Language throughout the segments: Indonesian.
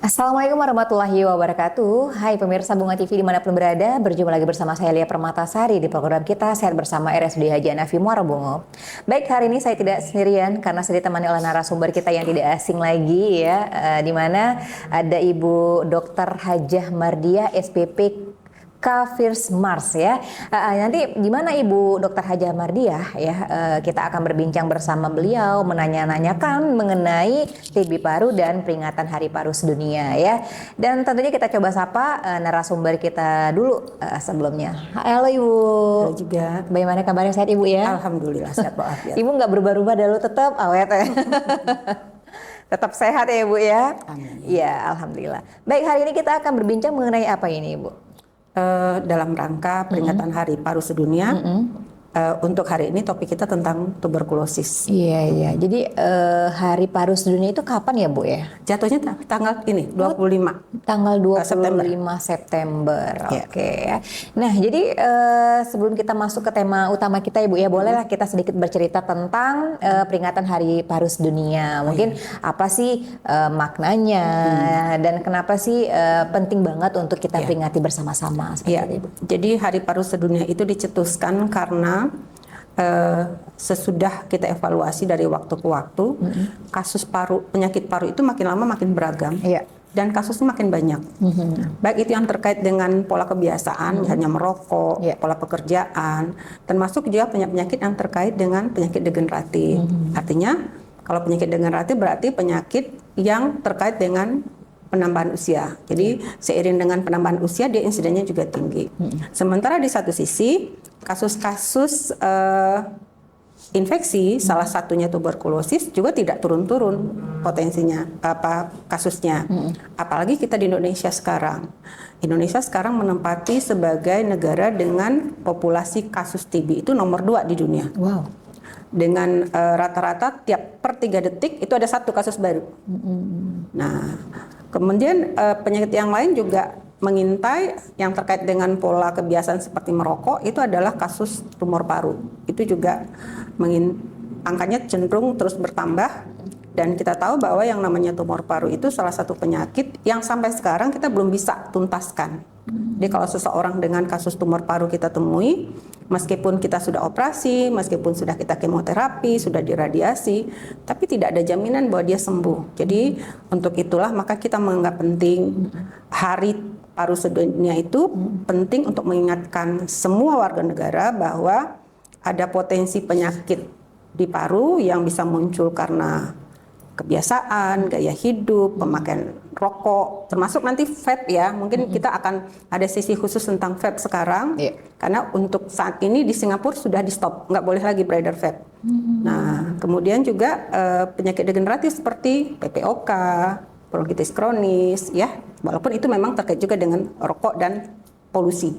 Assalamualaikum warahmatullahi wabarakatuh. Hai pemirsa Bunga TV dimanapun berada, berjumpa lagi bersama saya Lia Permatasari di program kita Sehat Bersama RSUD Haji Hanafi Muara Bungo. Baik, hari ini saya tidak sendirian karena saya ditemani oleh narasumber kita yang tidak asing lagi ya, di mana ada Ibu Dr. Hajah Mardiah SPP First Mars ya. Nanti gimana Ibu Dr. Hajah Mardiah ya, kita akan berbincang bersama beliau menanya-nanyakan mengenai TB paru dan peringatan Hari Paru Sedunia ya. Dan tentunya kita coba sapa narasumber kita dulu sebelumnya. Halo Ibu. Halo juga. Bagaimana kabarnya, sehat Ibu ya? Alhamdulillah sehat walafiat. Ibu nggak berubah-ubah dulu, tetap awet ya. Tetap sehat ya Ibu ya. Amin. Ya, alhamdulillah. Baik, hari ini kita akan berbincang mengenai apa ini Ibu? Dalam rangka peringatan Hari Paru Sedunia, untuk hari ini topik kita tentang tuberkulosis. Iya. Jadi Hari Paru Sedunia itu kapan ya Bu ya? Jatuhnya tanggal ini 25. Tanggal 25 September. September. Ya. Oke ya. Nah, jadi sebelum kita masuk ke tema utama kita ya Bu ya, bolehlah kita sedikit bercerita tentang peringatan Hari Paru Sedunia. Mungkin apa sih maknanya dan kenapa sih penting banget untuk kita peringati bersama-sama seperti Ya. itu, Ibu? Jadi Hari Paru Sedunia itu dicetuskan karena sesudah kita evaluasi dari waktu ke waktu, kasus penyakit paru itu makin lama makin beragam. Iya. Dan kasusnya makin banyak. Baik itu yang terkait dengan pola kebiasaan, misalnya merokok, pola pekerjaan, termasuk juga penyakit yang terkait dengan penyakit degeneratif. Artinya, kalau penyakit degeneratif berarti penyakit yang terkait dengan penambahan usia. Jadi seiring dengan penambahan usia, dia insidennya juga tinggi. Sementara di satu sisi, kasus-kasus infeksi, salah satunya tuberkulosis juga tidak turun-turun potensinya, kasusnya. Apalagi kita di Indonesia sekarang. Indonesia sekarang menempati sebagai negara dengan populasi kasus TB itu nomor 2 di dunia. Wow. Dengan rata-rata tiap per 3 detik itu ada 1 kasus baru. Nah, kemudian penyakit yang lain juga mengintai yang terkait dengan pola kebiasaan seperti merokok, itu adalah kasus tumor paru. Itu juga angkanya cenderung terus bertambah, dan kita tahu bahwa yang namanya tumor paru itu salah satu penyakit yang sampai sekarang kita belum bisa tuntaskan. Jadi kalau seseorang dengan kasus tumor paru kita temui, meskipun kita sudah operasi, meskipun sudah kita kemoterapi, sudah diradiasi, tapi tidak ada jaminan bahwa dia sembuh. Jadi untuk itulah maka kita menganggap penting Hari Paru Sedunia itu penting untuk mengingatkan semua warga negara bahwa ada potensi penyakit di paru yang bisa muncul karena kebiasaan, gaya hidup, pemakaian rokok, termasuk nanti vape ya. Mungkin kita akan ada sesi khusus tentang vape sekarang, karena untuk saat ini di Singapura sudah di stop, nggak boleh lagi beredar vape. Nah, kemudian juga penyakit degeneratif seperti PPOK, bronkitis kronis, ya, walaupun itu memang terkait juga dengan rokok dan polusi.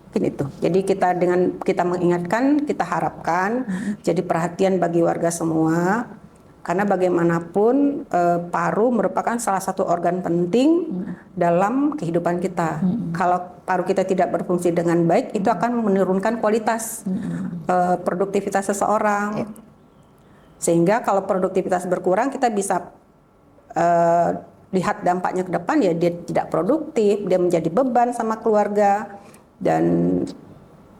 Mungkin itu. Jadi kita mengingatkan, kita harapkan jadi perhatian bagi warga semua. Karena bagaimanapun paru merupakan salah satu organ penting dalam kehidupan kita. Kalau paru kita tidak berfungsi dengan baik, itu akan menurunkan kualitas produktivitas seseorang. Sehingga kalau produktivitas berkurang, kita bisa lihat dampaknya ke depan, ya dia tidak produktif, dia menjadi beban sama keluarga, dan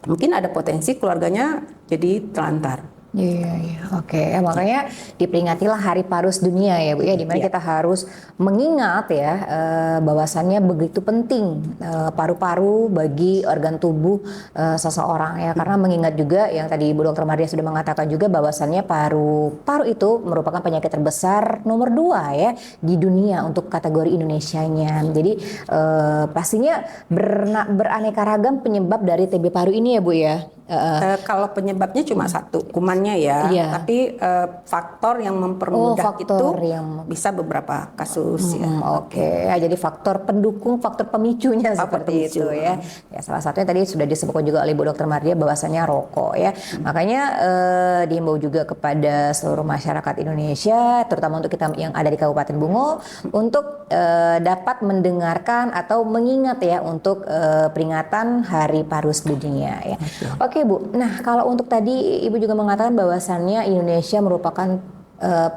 mungkin ada potensi keluarganya jadi terlantar. Iya. Oke. Makanya diperingatilah Hari Paru Sedunia ya Bu ya, dimana kita harus mengingat ya bahwasannya begitu penting paru-paru bagi organ tubuh seseorang ya, karena mengingat juga yang tadi Ibu Dr. Mardiah sudah mengatakan juga bahwasannya paru itu merupakan penyakit terbesar nomor 2 ya di dunia untuk kategori Indonesianya. Jadi pastinya beraneka ragam penyebab dari TB paru ini ya Bu ya. Kalau penyebabnya cuma satu, kumannya ya, tapi faktor yang mempermudah bisa beberapa kasus. Oke. Jadi faktor pendukung, faktor pemicunya seperti itu ya. Ya, salah satunya tadi sudah disebutkan juga oleh Ibu Dr. Mardiah bahwasanya rokok ya. Makanya dihimbau juga kepada seluruh masyarakat Indonesia, terutama untuk kita yang ada di Kabupaten Bungo, untuk dapat mendengarkan atau mengingat ya untuk peringatan Hari Paru Sedunia ya. Oke Bu, nah kalau untuk tadi Ibu juga mengatakan bahwasannya Indonesia merupakan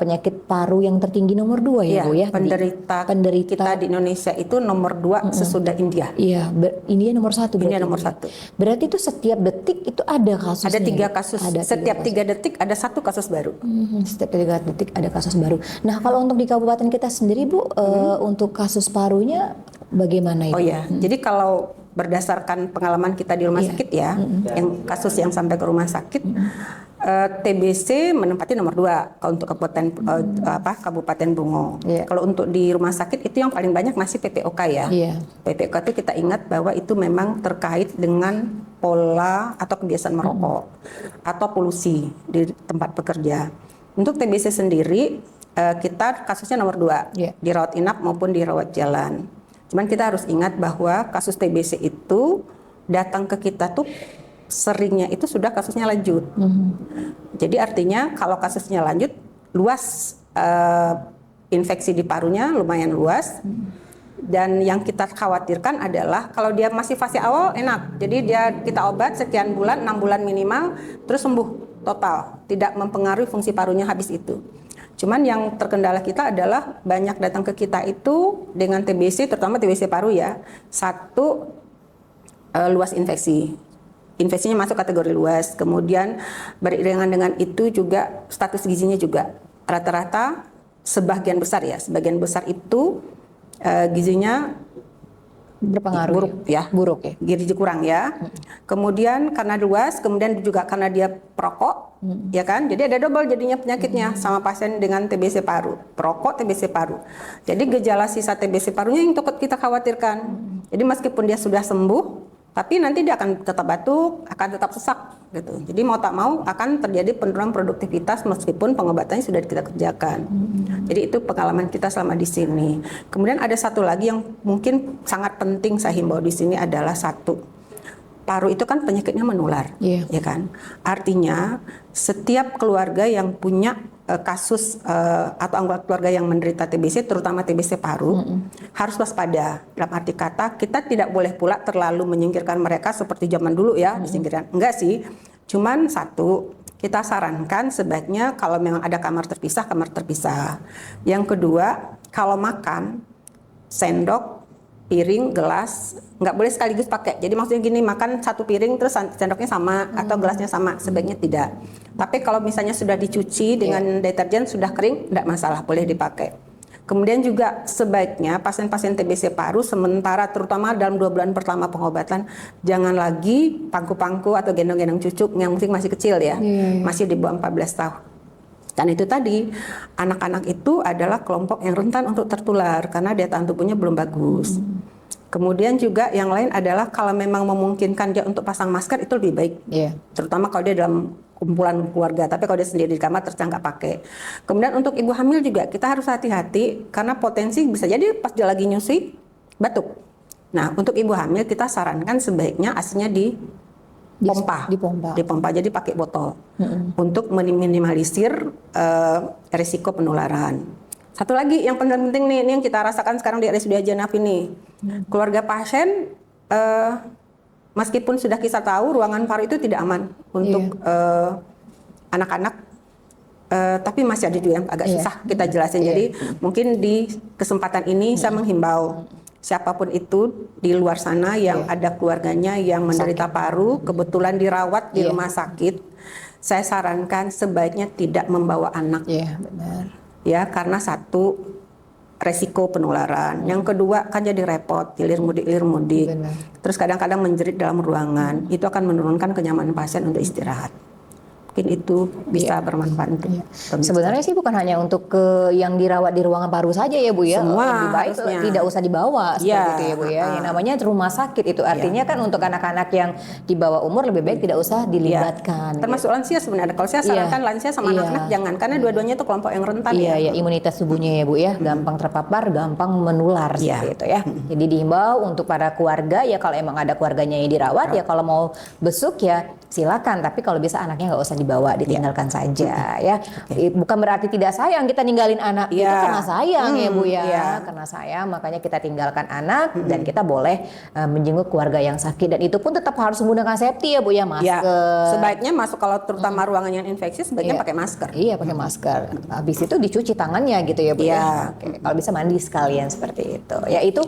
penyakit paru yang tertinggi nomor 2 ya, Iya, Bu ya. penderita kita di Indonesia itu nomor 2 sesudah India. Iya, India nomor 1 berarti. India nomor 1. Berarti itu setiap detik itu ada kasusnya. Ada 3 kasus. Setiap 3 detik ada 1 kasus baru. Setiap 3 detik ada kasus baru. Nah, kalau untuk di kabupaten kita sendiri, Bu, untuk kasus parunya bagaimana itu? Oh ya, jadi kalau berdasarkan pengalaman kita di rumah sakit ya, yang kasus yang sampai ke rumah sakit, TBC menempati nomor 2 kalau untuk Kabupaten Bungo. Kalau untuk di rumah sakit itu yang paling banyak masih PPOK ya. PPOK itu kita ingat bahwa itu memang terkait dengan pola atau kebiasaan merokok atau polusi di tempat bekerja. Untuk TBC sendiri kita kasusnya nomor 2, dirawat inap maupun dirawat jalan. Cuman kita harus ingat bahwa kasus TBC itu datang ke kita tuh seringnya itu sudah kasusnya lanjut. Jadi artinya kalau kasusnya lanjut, luas infeksi di parunya lumayan luas. Dan yang kita khawatirkan adalah kalau dia masih fase awal enak. Jadi kita obat sekian bulan, 6 bulan minimal, terus sembuh total. Tidak mempengaruhi fungsi parunya habis itu. Cuman yang terkendala kita adalah banyak datang ke kita itu dengan TBC, terutama TBC paru ya. 1, luas infeksi. Infeksinya masuk kategori luas. Kemudian beriringan dengan itu juga status gizinya juga. Rata-rata sebagian besar itu gizinya berpengaruh buruk ya. Gizi kurang ya. Kemudian karena luas, kemudian juga karena dia perokok, ya kan? Jadi ada double jadinya penyakitnya sama pasien dengan TBC paru, perokok TBC paru. Jadi gejala sisa TBC parunya yang kita khawatirkan. Jadi meskipun dia sudah sembuh, tapi nanti dia akan tetap batuk, akan tetap sesak gitu. Jadi mau tak mau akan terjadi penurunan produktivitas meskipun pengobatannya sudah kita kerjakan. Jadi itu pengalaman kita selama di sini. Kemudian ada satu lagi yang mungkin sangat penting saya himbau di sini adalah paru itu kan penyakitnya menular, ya kan. Artinya setiap keluarga yang punya kasus atau anggota keluarga yang menderita TBC, terutama TBC paru, harus waspada. Dalam arti kata, kita tidak boleh pula terlalu menyingkirkan mereka seperti zaman dulu ya, disingkirkan. Enggak sih, cuman 1, kita sarankan sebaiknya kalau memang ada kamar terpisah. Yang kedua, kalau makan, sendok, piring, gelas, nggak boleh sekaligus pakai. Jadi maksudnya gini, makan 1 piring terus sendoknya sama atau gelasnya sama, sebaiknya tidak. Tapi kalau misalnya sudah dicuci dengan deterjen sudah kering, nggak masalah, boleh dipakai. Kemudian juga sebaiknya pasien-pasien TBC paru sementara terutama dalam 2 bulan pertama pengobatan jangan lagi pangku-pangku atau gendong-gendong cucu yang mungkin masih kecil ya, masih di bawah 14 tahun. Dan itu tadi, anak-anak itu adalah kelompok yang rentan untuk tertular karena daya tahan tubuhnya belum bagus. Kemudian juga yang lain adalah kalau memang memungkinkan dia untuk pasang masker itu lebih baik. Terutama kalau dia dalam kumpulan keluarga, tapi kalau dia sendiri di kamar terus nggak pakai. Kemudian untuk ibu hamil juga kita harus hati-hati karena potensi bisa jadi pas dia lagi nyusui batuk. Nah untuk ibu hamil kita sarankan sebaiknya ASINya dipompa. Jadi pakai botol untuk meminimalisir risiko penularan. Satu lagi yang penting nih, ini yang kita rasakan sekarang di RSUD Haji Hanafi nih. Keluarga pasien meskipun sudah kita tahu ruangan paru itu tidak aman untuk anak-anak, tapi masih ada juga yang agak susah kita jelasin. Jadi mungkin di kesempatan ini saya menghimbau siapapun itu di luar sana yang ada keluarganya yang menderita paru, kebetulan dirawat di rumah sakit, saya sarankan sebaiknya tidak membawa anak. Benar. Ya, karena 1, resiko penularan. Yang kedua kan jadi repot, hilir mudik. Terus kadang-kadang menjerit dalam ruangan. Itu akan menurunkan kenyamanan pasien untuk istirahat. Mungkin itu bisa bermanfaat untuk sebenarnya sih bukan hanya untuk yang dirawat di ruangan paru saja ya Bu ya. Semua lebih baik harusnya tidak usah dibawa seperti itu ya Bu ya. Yang namanya rumah sakit itu artinya kan untuk anak-anak yang di bawah umur lebih baik tidak usah dilibatkan. Termasuk lansia sebenarnya. Kalau saya sarankan lansia sama anak-anak jangan, karena dua-duanya itu kelompok yang rentan. Imunitas tubuhnya ya Bu ya, gampang terpapar, gampang menular seperti itu ya. Jadi dihimbau untuk para keluarga ya, kalau emang ada keluarganya yang dirawat ya, kalau mau besuk ya silakan, tapi kalau bisa anaknya nggak usah dibawa, ditinggalkan saja ya. Bukan berarti tidak sayang kita ninggalin anak, itu karena sayang ya Bu ya. Karena sayang makanya kita tinggalkan anak dan kita boleh menjenguk keluarga yang sakit, dan itu pun tetap harus menggunakan safety ya Bu ya, masker. Sebaiknya masuk kalau terutama ruangan yang infeksi sebaiknya pakai masker. Iya, pakai masker. Habis itu dicuci tangannya gitu ya Bu ya. Kalau bisa mandi sekalian seperti itu. Ya itu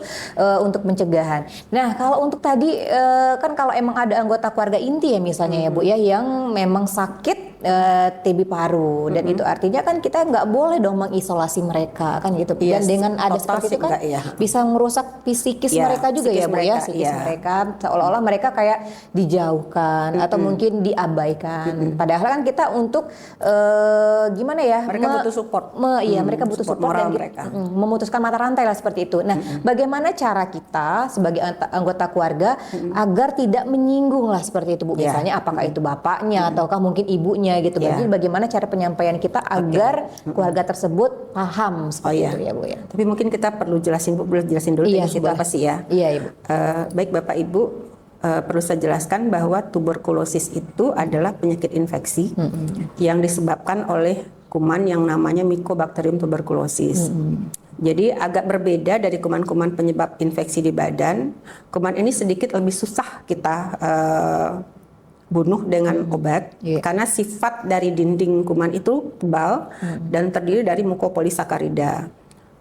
untuk pencegahan. Nah, kalau untuk tadi kan kalau emang ada anggota keluarga inti ya misalnya ya Bu ya yang memang sakit TB paru, dan itu artinya kan kita nggak boleh dong mengisolasi mereka kan gitu. Dan dengan ada seperti itu kan bisa merusak psikis mereka juga ya Bu ya, psikis mereka seolah-olah mereka kayak dijauhkan atau mungkin diabaikan. Padahal kan kita untuk gimana ya? Mereka butuh support. Mereka butuh support dan mereka memutuskan mata rantai lah seperti itu. Nah, bagaimana cara kita sebagai anggota keluarga agar tidak menyinggung lah seperti itu Bu? Misalnya apakah itu bapaknya ataukah mungkin ibunya gitu. Jadi bagaimana cara penyampaian kita agar keluarga tersebut paham seperti itu ya Bu ya. Tapi mungkin kita perlu jelasin dulu TBC itu apa sih ya? Iya Ibu. Baik Bapak Ibu, perlu saya jelaskan bahwa tuberkulosis itu adalah penyakit infeksi yang disebabkan oleh kuman yang namanya Mycobacterium tuberculosis. Jadi agak berbeda dari kuman-kuman penyebab infeksi di badan. Kuman ini sedikit lebih susah kita bunuh dengan obat karena sifat dari dinding kuman itu tebal dan terdiri dari mukopolisakarida.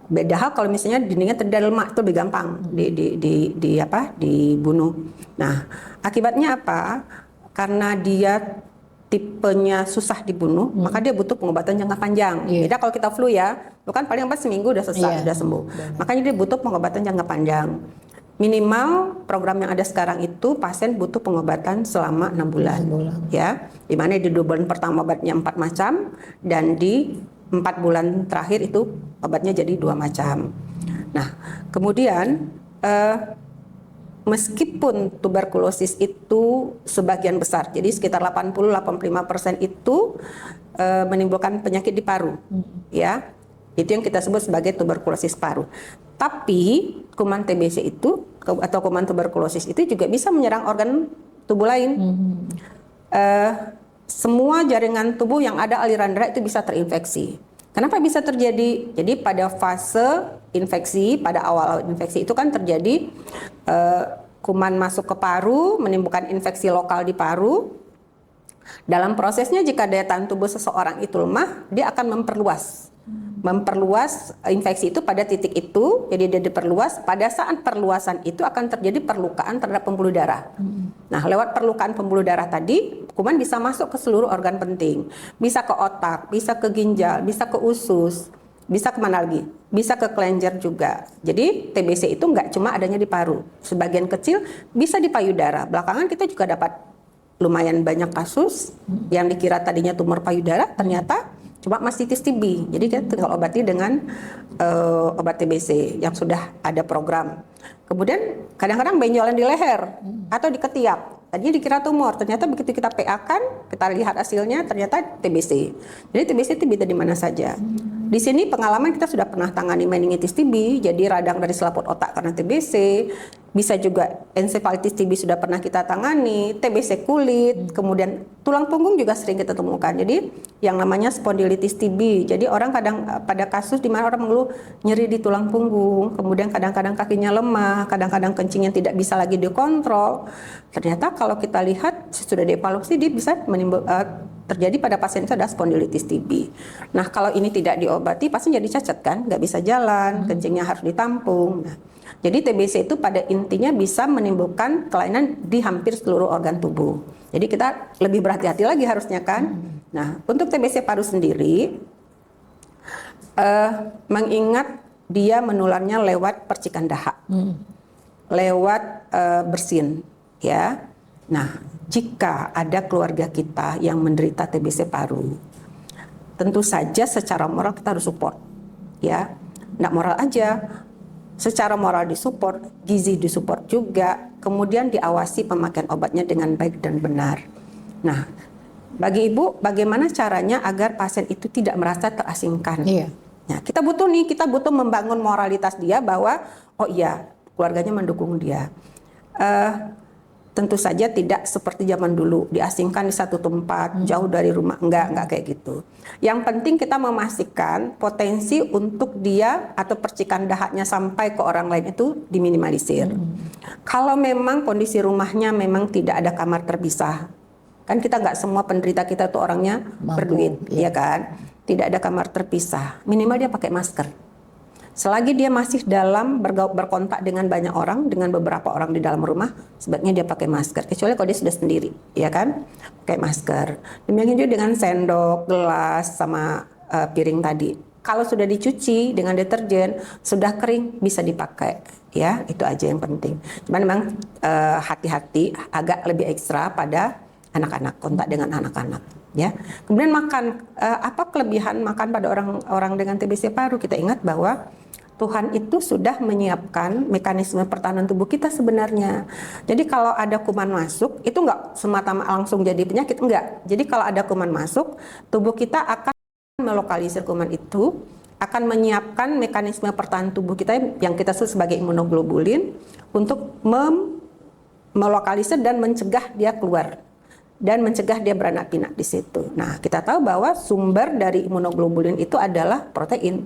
Beda hal kalau misalnya dindingnya terdiri dari lemak, itu lebih gampang dibunuh. Nah, akibatnya apa? Karena dia tipenya susah dibunuh, maka dia butuh pengobatan jangka panjang. Beda kalau kita flu ya, itu kan paling lambat seminggu udah selesai, udah sembuh. Makanya dia butuh pengobatan jangka panjang. Minimal program yang ada sekarang itu pasien butuh pengobatan selama 6 bulan. Ya, di mana di 2 bulan pertama obatnya 4 macam dan di 4 bulan terakhir itu obatnya jadi 2 macam. Nah, kemudian meskipun tuberkulosis itu sebagian besar, jadi sekitar 80-85% itu menimbulkan penyakit di paru, ya. Itu yang kita sebut sebagai tuberkulosis paru. Tapi kuman TBC itu atau kuman tuberkulosis itu juga bisa menyerang organ tubuh lain. Semua jaringan tubuh yang ada aliran darah itu bisa terinfeksi. Kenapa bisa terjadi? Jadi pada fase infeksi, pada awal infeksi itu kan terjadi kuman masuk ke paru, menimbulkan infeksi lokal di paru. Dalam prosesnya jika daya tahan tubuh seseorang itu lemah, dia akan memperluas infeksi itu pada titik itu. Jadi dia diperluas. Pada saat perluasan itu akan terjadi perlukaan terhadap pembuluh darah. Nah, lewat perlukaan pembuluh darah tadi, kuman bisa masuk ke seluruh organ penting. Bisa ke otak, bisa ke ginjal, bisa ke usus, bisa ke mana lagi? Bisa ke kelenjar juga. Jadi TBC itu nggak cuma adanya di paru. Sebagian kecil bisa di payudara. Belakangan kita juga dapat lumayan banyak kasus yang dikira tadinya tumor payudara, ternyata cuma mastitis TB. Jadi kita tinggal obati dengan obat TBC yang sudah ada program. Kemudian kadang-kadang benjolan di leher atau di ketiak. Tadinya dikira tumor, ternyata begitu kita PA-kan, kita lihat hasilnya ternyata TBC. Jadi TBC itu bisa di mana saja. Di sini pengalaman kita sudah pernah tangani meningitis TB, jadi radang dari selaput otak karena TBC. Bisa juga encephalitis TB sudah pernah kita tangani, TBC kulit, kemudian tulang punggung juga sering kita temukan. Jadi yang namanya spondilitis TB. Jadi orang kadang pada kasus di mana orang mengeluh nyeri di tulang punggung, kemudian kadang-kadang kakinya lemah, kadang-kadang kencingnya tidak bisa lagi dikontrol. Ternyata kalau kita lihat sudah dievaluasi dia bisa terjadi pada pasien itu ada spondilitis TB. Nah, kalau ini tidak diobati pasien jadi cacat kan, nggak bisa jalan, kencingnya harus ditampung. Nah, jadi TBC itu pada intinya bisa menimbulkan kelainan di hampir seluruh organ tubuh. Jadi kita lebih berhati-hati lagi harusnya kan. Nah, untuk TBC paru sendiri, mengingat dia menularnya lewat percikan dahak, lewat bersin, ya. Nah, jika ada keluarga kita yang menderita TBC paru, tentu saja secara moral kita harus support, ya. Nggak moral aja. Secara moral disupport, gizi disupport juga, kemudian diawasi pemakaian obatnya dengan baik dan benar. Nah, bagi ibu, bagaimana caranya agar pasien itu tidak merasa terasingkan? Nah, kita butuh membangun moralitas dia bahwa, oh iya, keluarganya mendukung dia. tentu saja tidak seperti zaman dulu diasingkan di satu tempat jauh dari rumah, enggak kayak gitu. Yang penting kita memastikan potensi untuk dia atau percikan dahaknya sampai ke orang lain itu diminimalisir. Kalau memang kondisi rumahnya memang tidak ada kamar terpisah, kan kita nggak semua penderita kita tuh orangnya berduit, ya kan? Tidak ada kamar terpisah, minimal dia pakai masker. Selagi dia masih dalam berkontak dengan banyak orang, dengan beberapa orang di dalam rumah, sebaiknya dia pakai masker. Kecuali kalau dia sudah sendiri, ya kan? Pakai masker. Demikian juga dengan sendok, gelas, sama piring tadi. Kalau sudah dicuci dengan deterjen, sudah kering, bisa dipakai. Ya, itu aja yang penting. Cuman memang hati-hati, agak lebih ekstra pada anak-anak, kontak dengan anak-anak. Ya, kemudian makan, apa kelebihan makan pada orang dengan TBC paru? Kita ingat bahwa Tuhan itu sudah menyiapkan mekanisme pertahanan tubuh kita sebenarnya. Jadi kalau ada kuman masuk, itu enggak semata langsung jadi penyakit, enggak. Jadi kalau ada kuman masuk, tubuh kita akan melokalisir kuman itu, akan menyiapkan mekanisme pertahanan tubuh kita yang kita sebut sebagai imunoglobulin untuk melokalisir dan mencegah dia keluar. Dan mencegah dia beranak pinak di situ. Nah, kita tahu bahwa sumber dari imunoglobulin itu adalah protein.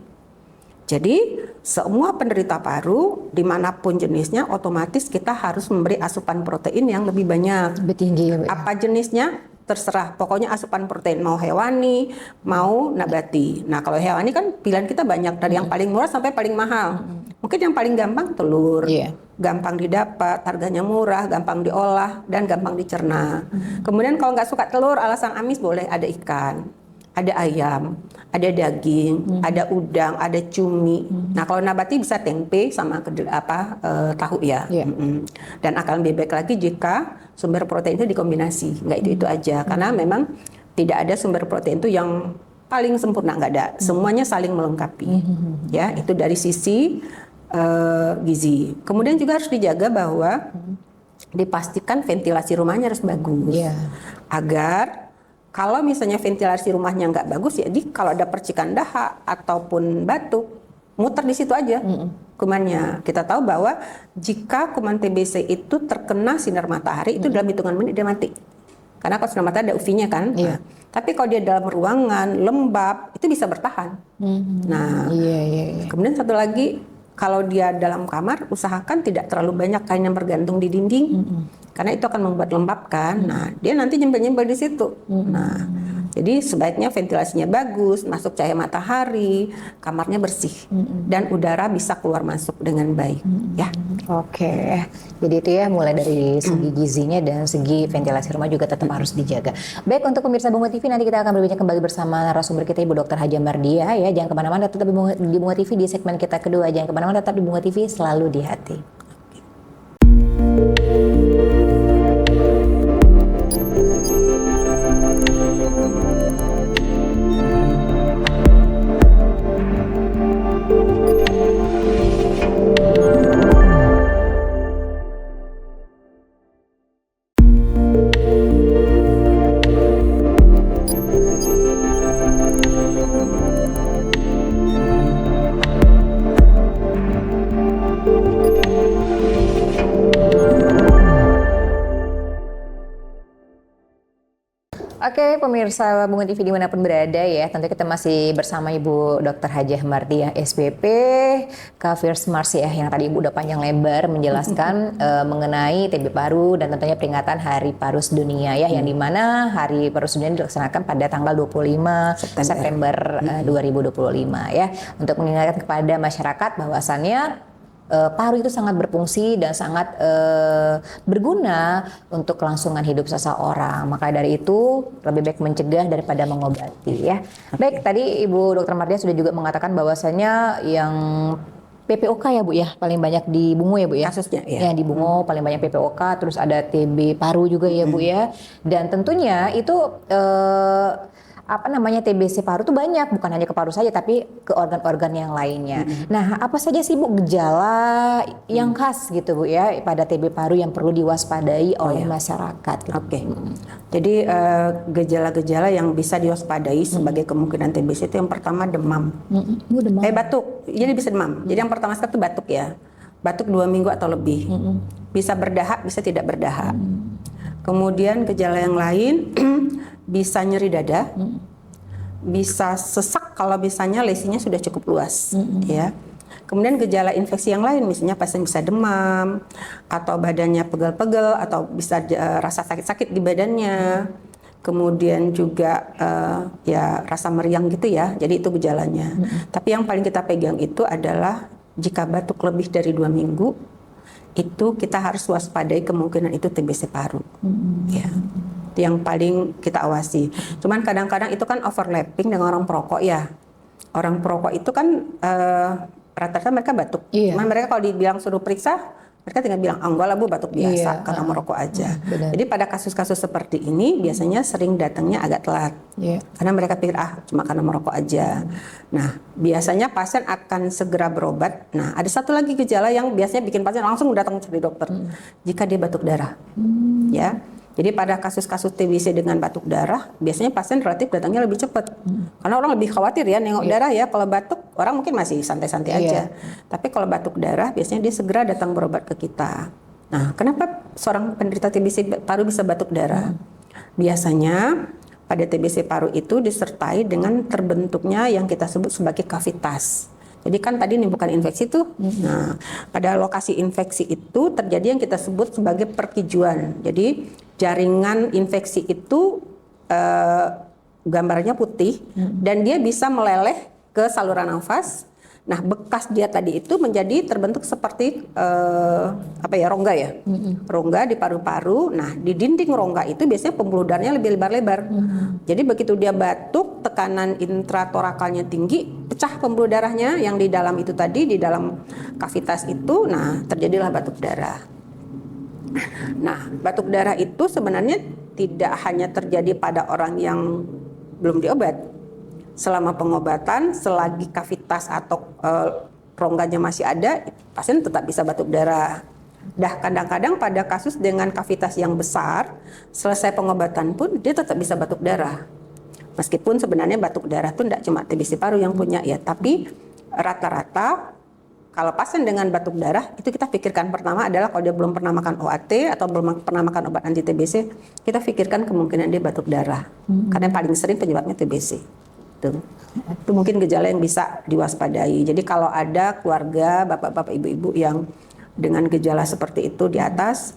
Jadi, semua penderita paru, dimanapun jenisnya, otomatis kita harus memberi asupan protein yang lebih banyak. Lebih tinggi. Ya, Bu. Apa jenisnya? Terserah. Pokoknya asupan protein, mau hewani, mau nabati. Nah, kalau hewani kan pilihan kita banyak. Dari yang paling murah sampai paling mahal. Mungkin yang paling gampang telur. Gampang didapat, harganya murah, gampang diolah, dan gampang dicerna. Kemudian kalau nggak suka telur, alasan amis boleh ada ikan, ada ayam, ada daging, ada udang, ada cumi. Nah kalau nabati bisa tempe sama tahu ya. Dan akan lebih baik lagi jika sumber protein itu dikombinasi, nggak itu aja. Karena memang tidak ada sumber protein itu yang paling sempurna, nggak ada. Semuanya saling melengkapi. Ya, itu dari sisi gizi. Kemudian juga harus dijaga bahwa dipastikan ventilasi rumahnya harus bagus, agar kalau misalnya ventilasi rumahnya nggak bagus, jadi kalau ada percikan dahak ataupun batuk, muter di situ aja kumannya. Kita tahu bahwa jika kuman TBC itu terkena sinar matahari, itu dalam hitungan menit dia mati. Karena kalau sinar matahari ada UV-nya kan. Nah, tapi kalau dia dalam ruangan lembab, itu bisa bertahan. Nah, kemudian satu lagi, kalau dia dalam kamar, usahakan tidak terlalu banyak kain yang bergantung di dinding, karena itu akan membuat lembab kan. Nah, dia nanti nyembel-nyembel di situ. Nah, jadi sebaiknya ventilasinya bagus, masuk cahaya matahari, kamarnya bersih, dan udara bisa keluar masuk dengan baik. Ya. Oke, jadi itu ya mulai dari segi gizinya dan segi ventilasi rumah juga tetap harus dijaga. Baik, untuk pemirsa Bunga TV, nanti kita akan berbincang kembali bersama narasumber kita Ibu Dr. Haja Mardia ya. Jangan kemana-mana, tetap di Bunga TV di segmen kita kedua. Jangan kemana-mana, tetap di Bunga TV, selalu di hati. Oke, pemirsa Bunga TV dimanapun berada ya, tentu kita masih bersama Ibu Dr. Haja Mardia SPP, Kafir Smart ya, yang tadi Ibu udah panjang lebar menjelaskan mengenai TB paru dan tentunya peringatan Hari Paru Sedunia ya, yang dimana Hari Paru Sedunia dilaksanakan pada tanggal 25 September 2025 ya, untuk mengingatkan kepada masyarakat bahwasannya paru itu sangat berfungsi dan sangat berguna untuk kelangsungan hidup seseorang. Maka dari itu lebih baik mencegah daripada mengobati ya. Baik, tadi Ibu Dr. Mardia sudah juga mengatakan bahwasannya yang PPOK ya Bu ya, paling banyak di Bungo ya Bu ya. Kasusnya ya. Di Bungo paling banyak PPOK, terus ada TB paru juga ya Bu ya. Dan tentunya itu TBC paru itu banyak, bukan hanya ke paru saja tapi ke organ-organ yang lainnya. Nah, apa saja sih Bu gejala yang khas gitu Bu ya pada TB paru yang perlu diwaspadai oleh masyarakat? Oke. Jadi gejala-gejala yang bisa diwaspadai sebagai kemungkinan TBC itu yang pertama demam. Demam. Batuk. Jadi bisa demam. Jadi yang pertama sekali itu batuk ya. batuk 2 minggu atau lebih. Bisa berdahak, bisa tidak berdahak. Kemudian gejala yang lain bisa nyeri dada, bisa sesak kalau misalnya lesinya sudah cukup luas, ya. Kemudian gejala infeksi yang lain, misalnya pasien bisa demam, atau badannya pegel-pegel, atau bisa rasa sakit-sakit di badannya. Kemudian juga ya rasa meriang gitu ya, jadi itu gejalanya. Tapi yang paling kita pegang itu adalah jika batuk lebih dari 2 minggu, itu kita harus waspadai kemungkinan itu TBC paru. Ya. Itu yang paling kita awasi. Cuman kadang-kadang itu kan overlapping dengan orang perokok ya. Orang perokok itu kan rata-rata mereka batuk. Cuman mereka kalau dibilang suruh periksa, mereka tinggal bilang, enggak lah Bu, batuk biasa karena merokok aja. Jadi pada kasus-kasus seperti ini biasanya sering datangnya agak telat. Karena mereka pikir, cuma karena merokok aja. Nah, biasanya pasien akan segera berobat. Nah, ada satu lagi gejala yang biasanya bikin pasien langsung datang cari dokter. Jika dia batuk darah. Ya. Jadi pada kasus-kasus TBC dengan batuk darah, biasanya pasien relatif datangnya lebih cepat. Karena orang lebih khawatir ya nengok darah ya. Kalau batuk, orang mungkin masih santai-santai aja. Tapi kalau batuk darah, biasanya dia segera datang berobat ke kita. Nah, kenapa seorang penderita TBC paru bisa batuk darah? Biasanya pada TBC paru itu disertai dengan terbentuknya yang kita sebut sebagai kavitas. Jadi kan tadi ini bukan infeksi tuh. Nah, pada lokasi infeksi itu terjadi yang kita sebut sebagai perkijuan. Jadi jaringan infeksi itu gambarnya putih dan dia bisa meleleh ke saluran nafas. Nah, bekas dia tadi itu menjadi terbentuk seperti rongga ya. Rongga di paru-paru. Nah, di dinding rongga itu biasanya pembuluh darahnya lebih lebar-lebar. Jadi begitu dia batuk, tekanan intratorakalnya tinggi, pecah pembuluh darahnya yang di dalam itu tadi, di dalam kavitas itu, nah terjadilah batuk darah. Nah, batuk darah itu sebenarnya tidak hanya terjadi pada orang yang belum diobat. Selama pengobatan, selagi kavitas atau rongganya masih ada, pasien tetap bisa batuk darah. Dah kadang-kadang pada kasus dengan kavitas yang besar, selesai pengobatan pun dia tetap bisa batuk darah. Meskipun sebenarnya batuk darah itu tidak cuma TBC paru yang punya ya, tapi rata-rata kalau pasien dengan batuk darah itu kita pikirkan pertama adalah kalau dia belum pernah makan OAT atau belum pernah makan obat anti TBC, kita pikirkan kemungkinan dia batuk darah. Karena yang paling sering penyebabnya TBC. Itu mungkin gejala yang bisa diwaspadai. Jadi kalau ada keluarga bapak-bapak ibu-ibu yang dengan gejala seperti itu di atas,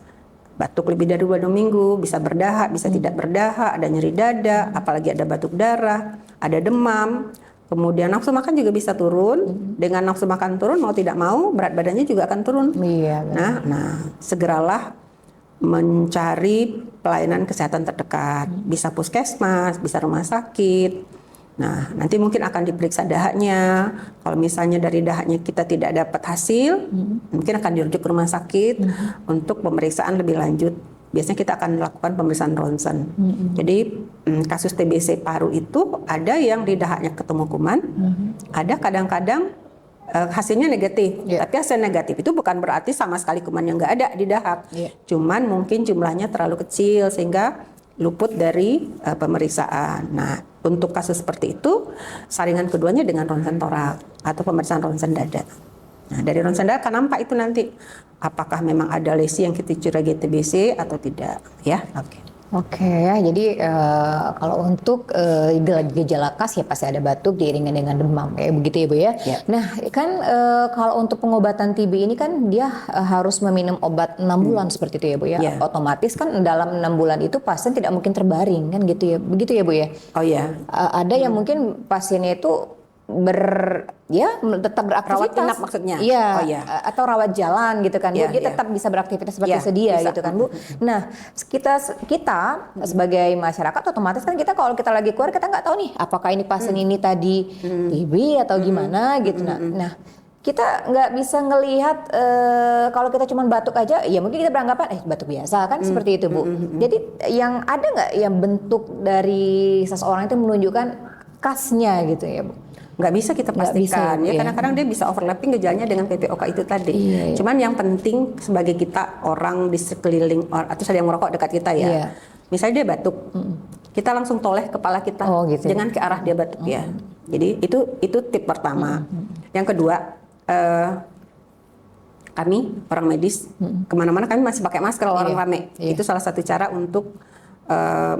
batuk lebih dari 2 minggu, bisa berdahak, bisa tidak berdahak, ada nyeri dada, apalagi ada batuk darah, ada demam, kemudian nafsu makan juga bisa turun. Dengan nafsu makan turun, mau tidak mau berat badannya juga akan turun. Nah, segeralah mencari pelayanan kesehatan terdekat, bisa puskesmas, bisa rumah sakit. Nah, nanti mungkin akan diperiksa dahaknya. Kalau misalnya dari dahaknya kita tidak dapat hasil, mungkin akan dirujuk ke rumah sakit untuk pemeriksaan lebih lanjut. Biasanya kita akan melakukan pemeriksaan ronsen. Jadi kasus TBC paru itu ada yang di dahaknya ketemu kuman, ada kadang-kadang hasilnya negatif. Tapi hasil negatif itu bukan berarti sama sekali kumannya nggak ada di dahak. Cuman mungkin jumlahnya terlalu kecil sehingga luput dari pemeriksaan. Nah, untuk kasus seperti itu, saringan keduanya dengan ronsen torak atau pemeriksaan ronsen dada. Nah, dari ronsen dada akan nampak itu nanti apakah memang ada lesi yang kita curigai TBC atau tidak, ya. Oke ya, jadi kalau untuk gejala khas ya pasti ada batuk diiringi dengan demam, kayak begitu ya Bu ya. Nah kan kalau untuk pengobatan TB ini kan dia harus meminum obat 6 bulan seperti itu ya Bu ya. Otomatis kan dalam 6 bulan itu pasien tidak mungkin terbaring kan gitu ya, begitu ya Bu ya. Ada yang mungkin pasiennya itu tetap beraktivitas. Rawat inap maksudnya? Iya. Atau rawat jalan gitu kan Bu. Dia tetap bisa beraktivitas seperti sedia bisa. Gitu kan Bu. Nah kita sebagai masyarakat otomatis kan kita kalau kita lagi keluar kita nggak tahu nih apakah ini pasien ini tadi TB atau gimana gitu. Nah kita nggak bisa ngelihat kalau kita cuma batuk aja ya mungkin kita beranggapan batuk biasa kan seperti itu Bu. Jadi yang ada nggak yang bentuk dari seseorang itu menunjukkan khasnya gitu ya Bu? Nggak bisa kita pastikan ya, kadang-kadang dia bisa overlapping gejalanya dengan PPOK itu tadi. Cuman yang penting sebagai kita orang di sekeliling atau sedang merokok dekat kita ya. Misalnya dia batuk, kita langsung toleh kepala kita, jangan ke arah dia batuk ya. Jadi itu tip pertama. Yang kedua, kami orang medis kemana-mana kami masih pakai masker kalau orang rame. Itu salah satu cara untuk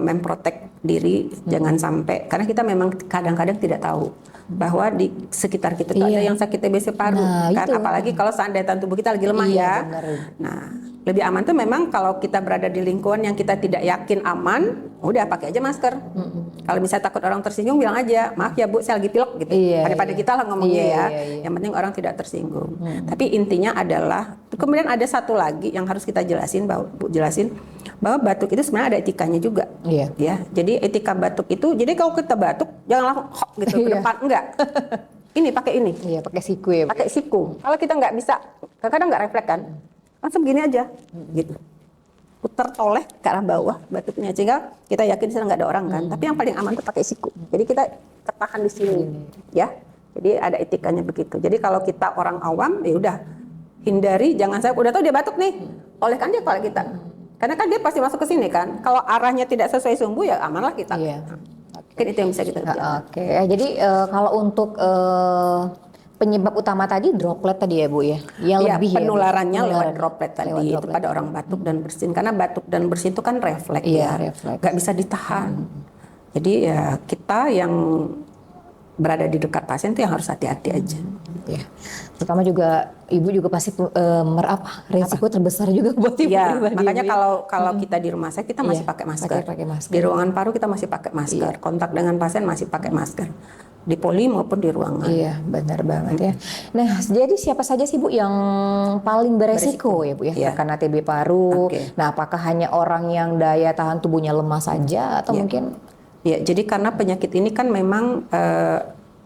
memprotek diri jangan sampai, karena kita memang kadang-kadang tidak tahu bahwa di sekitar kita itu ada yang sakit TBC paru kan, apalagi kalau daya tahan tubuh kita lagi lemah benar. Nah, lebih aman tuh memang kalau kita berada di lingkungan yang kita tidak yakin aman, udah pakai aja masker. Kalau misalnya takut orang tersinggung, bilang aja, maaf ya Bu, saya lagi pilek gitu. Pada kita lah ngomongnya ya. Yang penting orang tidak tersinggung. Tapi intinya adalah, kemudian ada satu lagi yang harus kita jelasin, Bu jelasin bahwa batuk itu sebenarnya ada etikanya juga. Ya, jadi etika batuk itu, jadi kalau kita batuk jangan langsung hop gitu ke depan, enggak. Ini pakai ini. Iya, pakai siku ya. Pakai siku. Kalau kita nggak bisa, kadang-kadang nggak refleks kan, langsung begini aja, gitu. Putar toleh ke arah bawah batuknya, sehingga kita yakin di sana nggak ada orang kan. Tapi yang paling aman itu pakai siku. Jadi kita tertahan di sini, ya. Jadi ada etikanya begitu. Jadi kalau kita orang awam, ya udah hindari, jangan saya udah tahu dia batuk nih, olehkan dia kepala kita. Karena kan dia pasti masuk ke sini kan. Kalau arahnya tidak sesuai sumbu ya amanlah kita. Mungkin itu yang bisa kita lakukan. Oke, jadi kalau untuk penyebab utama tadi droplet tadi ya Bu ya? Yang lebih penularannya lewat droplet tadi itu pada orang batuk dan bersin. Karena batuk dan bersin itu kan refleks nggak bisa ditahan. Jadi ya kita yang berada di dekat pasien itu yang harus hati-hati aja. Ya, terutama juga ibu juga pasti resiko terbesar juga buat ibu. Ya, makanya kalau kita di rumah sakit kita masih pakai masker. Di ruangan paru kita masih pakai masker. Kontak dengan pasien masih pakai masker. Di poli maupun di ruangan. Iya, benar banget ya. Nah, jadi siapa saja sih Bu yang paling beresiko ya Bu ya karena TB paru? Nah, apakah hanya orang yang daya tahan tubuhnya lemah saja atau mungkin? Ya, jadi karena penyakit ini kan memang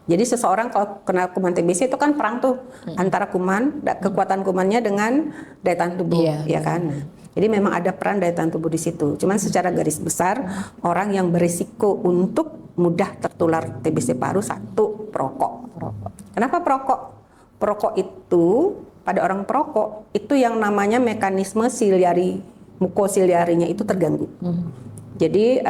jadi seseorang kalau kena kuman TBC itu kan perang tuh antara kuman, kekuatan kumannya dengan daya tahan tubuh, ya kan. Jadi memang ada peran daya tahan tubuh di situ. Cuman secara garis besar orang yang berisiko untuk mudah tertular TBC paru satu perokok. Kenapa perokok? Perokok itu pada orang perokok itu yang namanya mekanisme mukosiliarinya itu terganggu. Jadi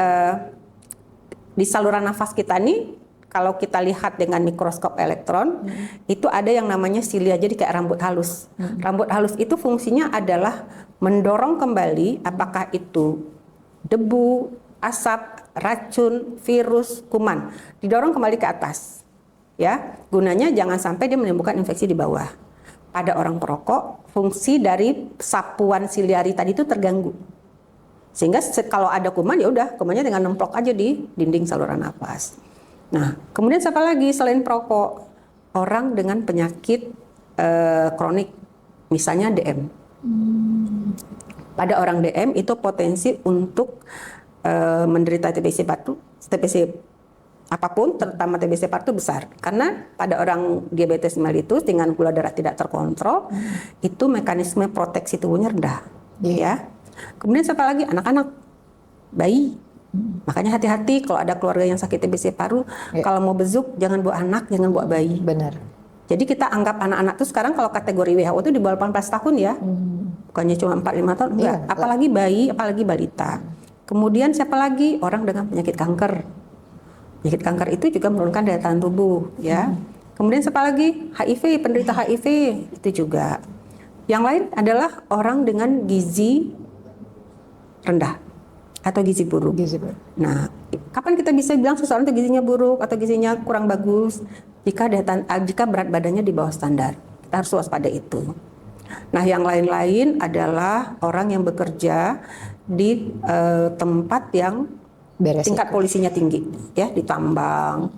di saluran nafas kita nih, kalau kita lihat dengan mikroskop elektron, itu ada yang namanya silia, jadi kayak rambut halus. Rambut halus itu fungsinya adalah mendorong kembali apakah itu debu, asap, racun, virus, kuman, didorong kembali ke atas. Ya, gunanya jangan sampai dia menimbulkan infeksi di bawah. Pada orang perokok, fungsi dari sapuan siliari tadi itu terganggu. Sehingga kalau ada kuman ya udah kumannya dengan nemplok aja di dinding saluran nafas. Nah, kemudian siapa lagi selain perokok? Orang dengan penyakit kronik, misalnya DM. Pada orang DM itu potensi untuk menderita TBC apapun, terutama TBC paru besar. Karena pada orang diabetes mellitus dengan gula darah tidak terkontrol, itu mekanisme proteksi tubuhnya rendah, ya. Kemudian siapa lagi? Anak-anak, bayi. Makanya hati-hati kalau ada keluarga yang sakit TBC paru, kalau mau bezuk jangan bawa anak, jangan bawa bayi. Benar. Jadi kita anggap anak-anak itu sekarang kalau kategori WHO itu di bawah 18 tahun ya. Bukannya cuma 4-5 tahun, enggak. Apalagi bayi, apalagi balita. Kemudian siapa lagi? Orang dengan penyakit kanker. Penyakit kanker itu juga menurunkan daya tahan tubuh, ya. Kemudian siapa lagi? HIV, penderita HIV itu juga. Yang lain adalah orang dengan gizi rendah atau gizi buruk. Nah, kapan kita bisa bilang seseorang itu gizinya buruk atau gizinya kurang bagus? Jika berat badannya di bawah standar, kita harus waspada itu. Nah, yang lain-lain adalah orang yang bekerja di tempat yang tingkat polusinya tinggi, ya, di tambang,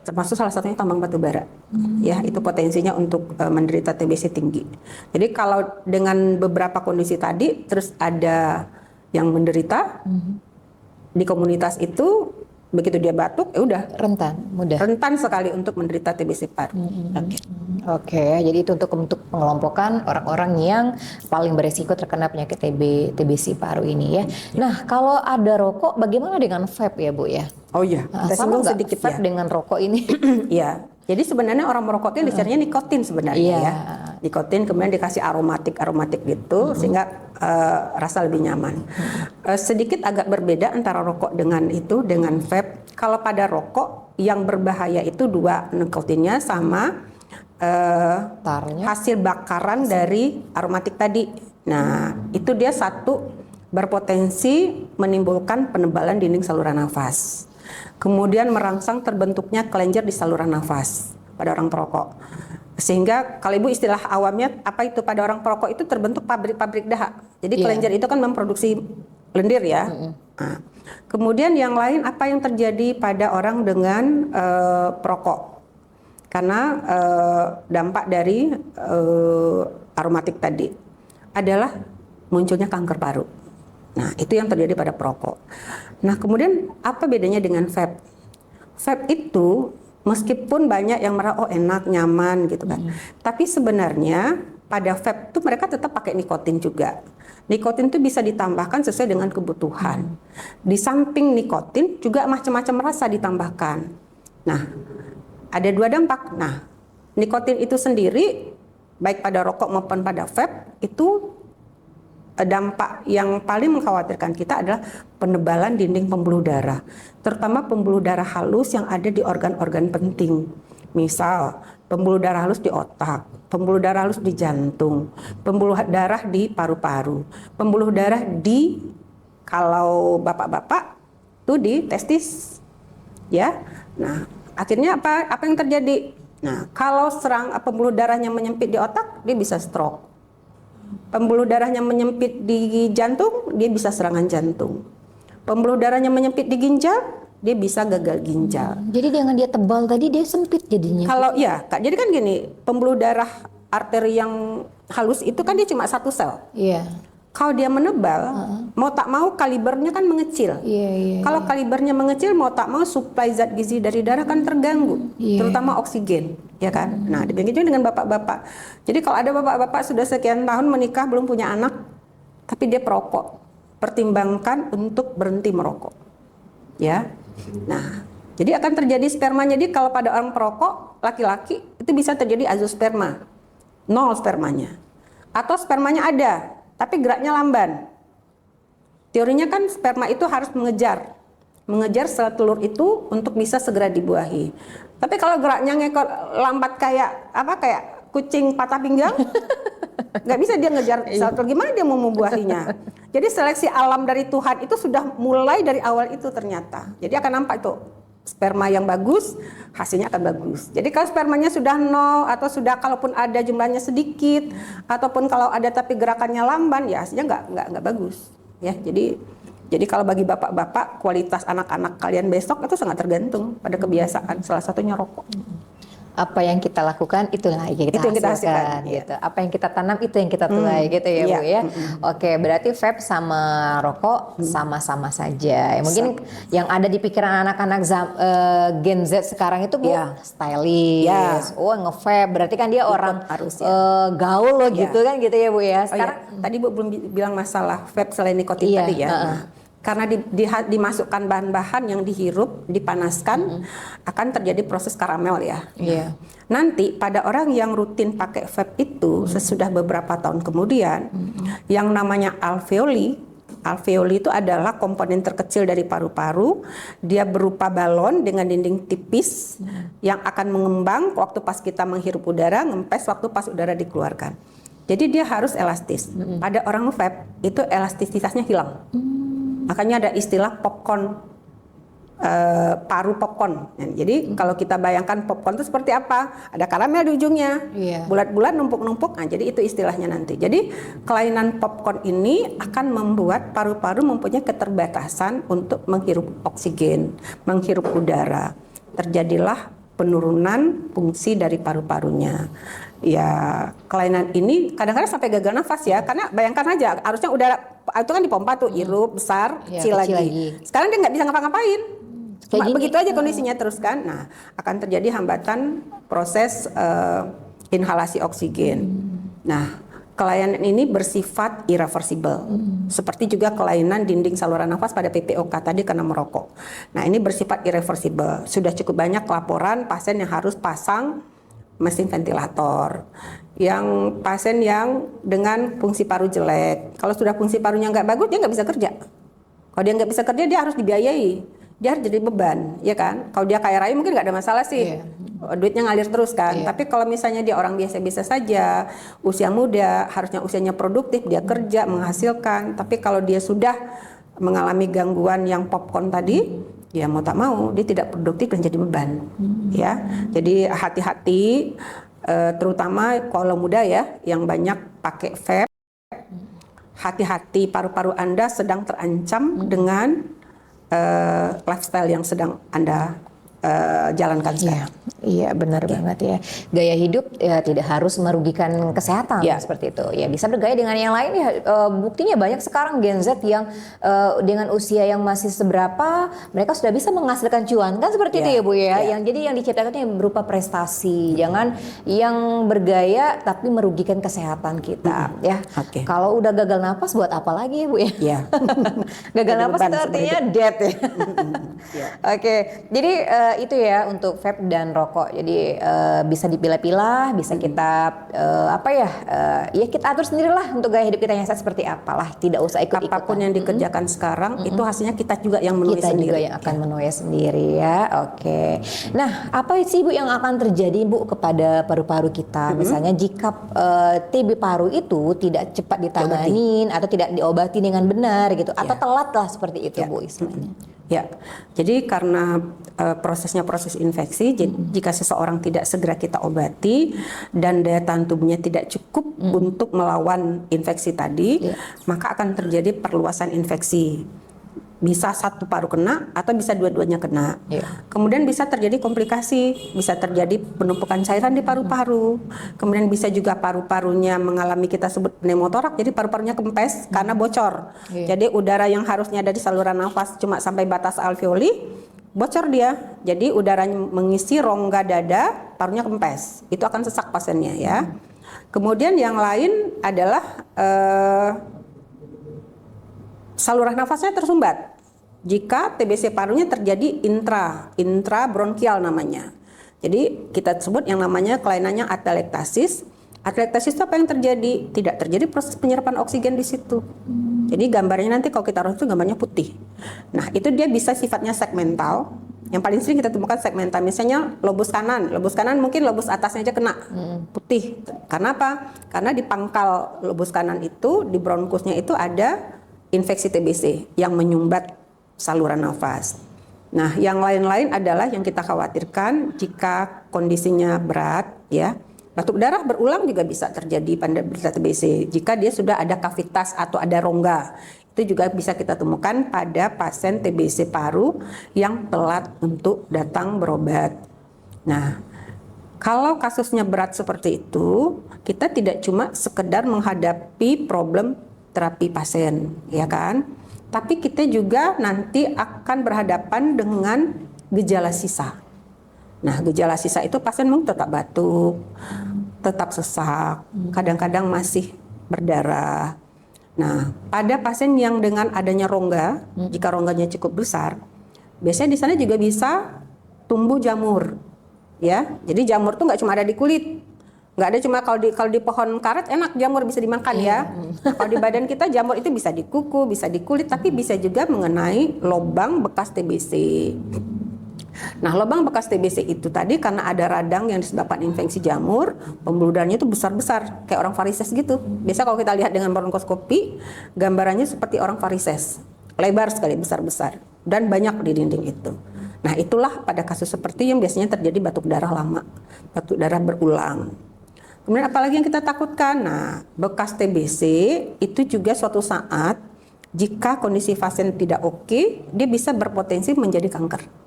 termasuk salah satunya tambang batu bara, ya, itu potensinya untuk menderita TBC tinggi. Jadi kalau dengan beberapa kondisi tadi, terus ada yang menderita di komunitas itu, begitu dia batuk, ya udah rentan sekali untuk menderita TBC paru. Oke, jadi itu untuk pengelompokan orang-orang yang paling beresiko terkena penyakit TBC paru ini ya. Nah, kalau ada rokok, bagaimana dengan vape ya Bu ya? Oh iya, kita sama nggak sedikit vape dengan rokok ini? Iya. Jadi sebenarnya orang merokok itu dicarinya nikotin sebenarnya ya. Nikotin kemudian dikasih aromatik gitu sehingga rasa lebih nyaman. Sedikit agak berbeda antara rokok dengan vape. Kalau pada rokok yang berbahaya itu dua, nikotinnya sama Tarnya. hasil bakaran dari aromatik tadi. Nah, itu dia satu berpotensi menimbulkan penebalan dinding saluran nafas. Kemudian merangsang terbentuknya kelenjar di saluran nafas pada orang perokok. Sehingga kalau ibu istilah awamnya apa itu pada orang perokok itu terbentuk pabrik-pabrik dahak. Jadi kelenjar itu kan memproduksi lendir ya. Nah, kemudian yang lain apa yang terjadi pada orang dengan perokok? Karena dampak dari aromatik tadi adalah munculnya kanker paru. Nah, itu yang terjadi pada perokok. Nah, kemudian apa bedanya dengan vape? Vape itu meskipun banyak yang merasa oh enak, nyaman gitu kan. Tapi sebenarnya pada vape itu mereka tetap pakai nikotin juga. Nikotin itu bisa ditambahkan sesuai dengan kebutuhan. Di samping nikotin juga macam-macam rasa ditambahkan. Nah, ada dua dampak. Nah, nikotin itu sendiri baik pada rokok maupun pada vape itu dampak yang paling mengkhawatirkan kita adalah penebalan dinding pembuluh darah, terutama pembuluh darah halus yang ada di organ-organ penting. Misal, pembuluh darah halus di otak, pembuluh darah halus di jantung, pembuluh darah di paru-paru, pembuluh darah di kalau bapak-bapak tuh di testis. Ya. Nah, akhirnya apa yang terjadi? Nah, kalau pembuluh darahnya menyempit di otak, dia bisa stroke. Pembuluh darahnya menyempit di jantung, dia bisa serangan jantung. Pembuluh darahnya menyempit di ginjal, dia bisa gagal ginjal. Jadi dengan dia tebal tadi dia sempit jadinya. Kalau ya, Kak, jadi kan gini, pembuluh darah arteri yang halus itu kan dia cuma satu sel. Iya. Kalau dia menebal, mau tak mau kalibernya kan mengecil. Kalau kalibernya mengecil, mau tak mau suplai zat gizi dari darah kan terganggu, terutama oksigen, ya kan? Nah, demikian dengan bapak-bapak. Jadi kalau ada bapak-bapak sudah sekian tahun menikah belum punya anak, tapi dia perokok, pertimbangkan untuk berhenti merokok, ya. Nah, jadi akan terjadi sperma. Jadi kalau pada orang perokok laki-laki itu bisa terjadi azoosperma, 0 spermanya, atau spermanya ada tapi geraknya lamban. Teorinya kan sperma itu harus mengejar sel telur itu untuk bisa segera dibuahi. Tapi kalau geraknya lambat kayak kucing patah pinggang, nggak bisa dia ngejar sel telur. Gimana dia mau membuahinya? Jadi seleksi alam dari Tuhan itu sudah mulai dari awal itu ternyata. Jadi akan nampak itu sperma yang bagus, hasilnya akan bagus. Jadi kalau spermanya sudah 0 atau sudah kalaupun ada jumlahnya sedikit, ataupun kalau ada tapi gerakannya lamban, ya hasilnya nggak bagus. Ya, jadi kalau bagi bapak-bapak kualitas anak-anak kalian besok itu sangat tergantung pada kebiasaan. Salah satunya rokok. Apa yang kita lakukan itulah yang kita hasilkan gitu. Apa yang kita tanam itu yang kita tuai gitu ya Bu ya. Oke, berarti vape sama rokok sama-sama saja. Mungkin yang ada di pikiran anak-anak Gen Z sekarang itu Bu stylish. Oh, nge-vape berarti kan dia orang gaul loh gitu kan gitu ya Bu ya. Sekarang tadi Bu belum bilang masalah vape selain nikotin tadi ya. Karena dimasukkan bahan-bahan yang dihirup, dipanaskan, akan terjadi proses karamel ya. Nanti pada orang yang rutin pakai vape itu sesudah beberapa tahun kemudian, yang namanya alveoli itu adalah komponen terkecil dari paru-paru. Dia berupa balon dengan dinding tipis yang akan mengembang waktu pas kita menghirup udara, ngempes waktu pas udara dikeluarkan. Jadi dia harus elastis. Pada orang vape itu elastisitasnya hilang. Makanya ada istilah popcorn, paru popcorn. Jadi kalau kita bayangkan popcorn itu seperti apa? Ada karamel di ujungnya, bulat-bulat, numpuk-numpuk. Nah, jadi itu istilahnya nanti. Jadi kelainan popcorn ini akan membuat paru-paru mempunyai keterbatasan untuk menghirup oksigen, menghirup udara. Terjadilah penurunan fungsi dari paru-parunya. Ya, kelainan ini kadang-kadang sampai gagal nafas ya, karena bayangkan aja harusnya udara itu kan dipompa tuh, hirup besar, kecil lagi. Sekarang dia nggak bisa ngapa-ngapain. Begitu aja kondisinya terus kan. Nah, akan terjadi hambatan proses inhalasi oksigen. Nah, kelainan ini bersifat irreversible. Seperti juga kelainan dinding saluran nafas pada PPOK tadi karena merokok. Nah, ini bersifat irreversible. Sudah cukup banyak laporan pasien yang harus pasang mesin ventilator, yang pasien yang dengan fungsi paru jelek. Kalau sudah fungsi parunya nggak bagus, dia nggak bisa kerja. Kalau dia nggak bisa kerja, dia harus dibiayai, dia harus jadi beban, ya kan? Kalau dia kaya raya mungkin nggak ada masalah sih. duitnya ngalir terus kan. Iya. Tapi kalau misalnya dia orang biasa-biasa saja, usia muda, harusnya usianya produktif, dia kerja, menghasilkan. Tapi kalau dia sudah mengalami gangguan yang popcorn tadi, ya mau tak mau dia tidak produktif dan jadi beban. Ya, jadi hati-hati, terutama kalau muda ya, yang banyak pakai vape. Hati-hati, paru-paru Anda sedang terancam dengan lifestyle yang sedang Anda jalankan sekarang. Iya, benar banget ya. Gaya hidup ya tidak harus merugikan kesehatan seperti itu. Ya bisa bergaya dengan yang lain ya. Buktinya banyak sekarang Gen Z yang dengan usia yang masih seberapa mereka sudah bisa menghasilkan cuan kan seperti itu ya Bu ya. Yang jadi yang diciptakannya berupa prestasi. Jangan yang bergaya tapi merugikan kesehatan kita ya. Kalau udah gagal napas buat apa lagi ya Bu ya? Iya. Gagal napas itu artinya dead ya. Oke. Jadi itu ya untuk vape dan rokok. Jadi bisa dipilah-pilah, bisa kita ya kita atur sendirilah untuk gaya hidup kita yang sehat seperti apalah. Tidak usah ikut-ikutan. Apapun yang dikerjakan sekarang itu hasilnya kita juga yang menuai kita sendiri. Juga yang akan menuai sendiri ya. Oke. Nah, apa sih Bu yang akan terjadi Bu kepada paru-paru kita? Misalnya jika TB paru itu tidak cepat ditanganin atau tidak diobati dengan benar gitu atau telat lah seperti itu Bu istilahnya. Ya, jadi karena prosesnya proses infeksi, jika seseorang tidak segera kita obati dan daya tahan tubuhnya tidak cukup untuk melawan infeksi tadi, maka akan terjadi perluasan infeksi. Bisa satu paru kena atau bisa dua-duanya kena. Kemudian bisa terjadi komplikasi, bisa terjadi penumpukan cairan di paru-paru. Kemudian bisa juga paru-parunya mengalami kita sebut pneumotorak, jadi paru-parunya kempes karena bocor. Jadi udara yang harusnya ada di saluran nafas cuma sampai batas alveoli, bocor dia. Jadi udaranya mengisi rongga dada, parunya kempes. Itu akan sesak pasiennya ya. Kemudian yang lain adalah saluran nafasnya tersumbat. Jika TBC parunya terjadi intrabronkial namanya. Jadi kita sebut yang namanya kelainannya atelektasis. Atelektasis itu apa yang terjadi? Tidak terjadi proses penyerapan oksigen di situ. Jadi gambarnya nanti kalau kita lihat itu gambarnya putih. Nah, itu dia bisa sifatnya segmental. Yang paling sering kita temukan segmental, misalnya lobus kanan. Lobus kanan mungkin lobus atasnya aja kena putih. Karena apa? Karena di pangkal lobus kanan itu, di bronkusnya itu ada infeksi TBC yang menyumbat saluran nafas. Nah, yang lain-lain adalah yang kita khawatirkan jika kondisinya berat, ya. Batuk darah berulang juga bisa terjadi pada TBC. Jika dia sudah ada kavitas atau ada rongga, itu juga bisa kita temukan pada pasien TBC paru yang telat untuk datang berobat. Nah, kalau kasusnya berat seperti itu, kita tidak cuma sekedar menghadapi problem terapi pasien, ya kan? Tapi kita juga nanti akan berhadapan dengan gejala sisa. Nah, gejala sisa itu pasien mungkin tetap batuk, tetap sesak, kadang-kadang masih berdarah. Nah, pada pasien yang dengan adanya rongga, jika rongganya cukup besar, biasanya di sana juga bisa tumbuh jamur, ya. Jadi jamur tuh nggak cuma ada di kulit. Nggak ada cuma kalau di pohon karet enak jamur bisa dimakan ya. Nah, kalau di badan kita jamur itu bisa di kuku, bisa di kulit, tapi bisa juga mengenai lubang bekas TBC. Nah, lubang bekas TBC itu tadi karena ada radang yang disebabkan infeksi jamur, pembuluh darahnya itu besar-besar kayak orang varises gitu. Biasa kalau kita lihat dengan bronkoskopi, gambarannya seperti orang varises, lebar sekali, besar-besar dan banyak di dinding itu. Nah, itulah pada kasus seperti yang biasanya terjadi batuk darah lama, batuk darah berulang. Kemudian apalagi yang kita takutkan, nah bekas TBC itu juga suatu saat jika kondisi pasien tidak oke, dia bisa berpotensi menjadi kanker.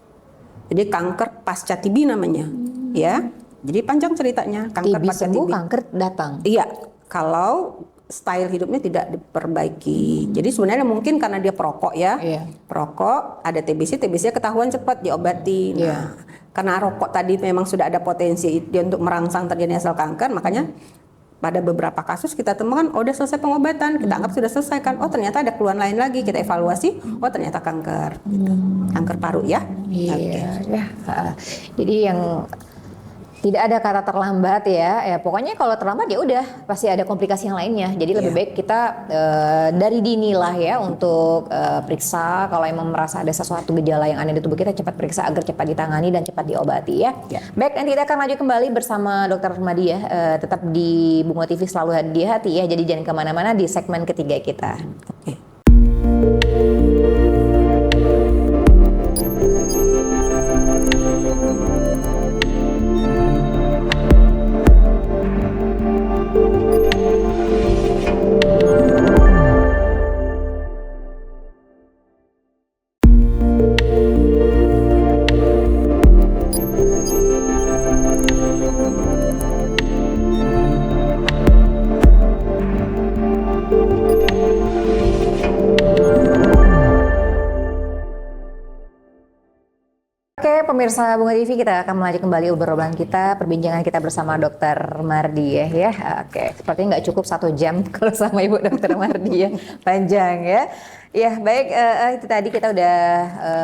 Jadi kanker pasca TB namanya, ya. Jadi panjang ceritanya, kanker TB pasca sembuh, TB. kanker datang. Iya, kalau style hidupnya tidak diperbaiki. Jadi sebenarnya mungkin karena dia perokok ya, perokok ada TBC ketahuan cepat diobati. Nah, karena rokok tadi memang sudah ada potensi dia untuk merangsang terjadinya sel kanker, makanya pada beberapa kasus kita temukan, oh udah selesai pengobatan, kita anggap sudah selesai kan, oh ternyata ada keluhan lain lagi, kita evaluasi, oh ternyata kanker, kanker paru ya. Iya, ya. Jadi yang Tidak ada kata terlambat ya. Ya pokoknya kalau terlambat ya udah pasti ada komplikasi yang lainnya. Jadi lebih baik kita dari dini lah ya untuk periksa kalau emang merasa ada sesuatu gejala yang aneh di tubuh kita, cepat periksa agar cepat ditangani dan cepat diobati ya. Baik, nanti kita akan lanjut kembali bersama Dr. Permadi ya. Tetap di Bunga TV selalu hati-hati ya. Jadi jangan kemana-mana di segmen ketiga kita. Oke. Oke, pemirsa Bunga TV, kita akan melanjut kembali obrolan kita, perbincangan kita bersama Dr. Mardi ya. Oke, sepertinya nggak cukup 1 jam kalau sama Ibu Dr. Mardi ya, panjang ya. Ya baik, itu tadi kita udah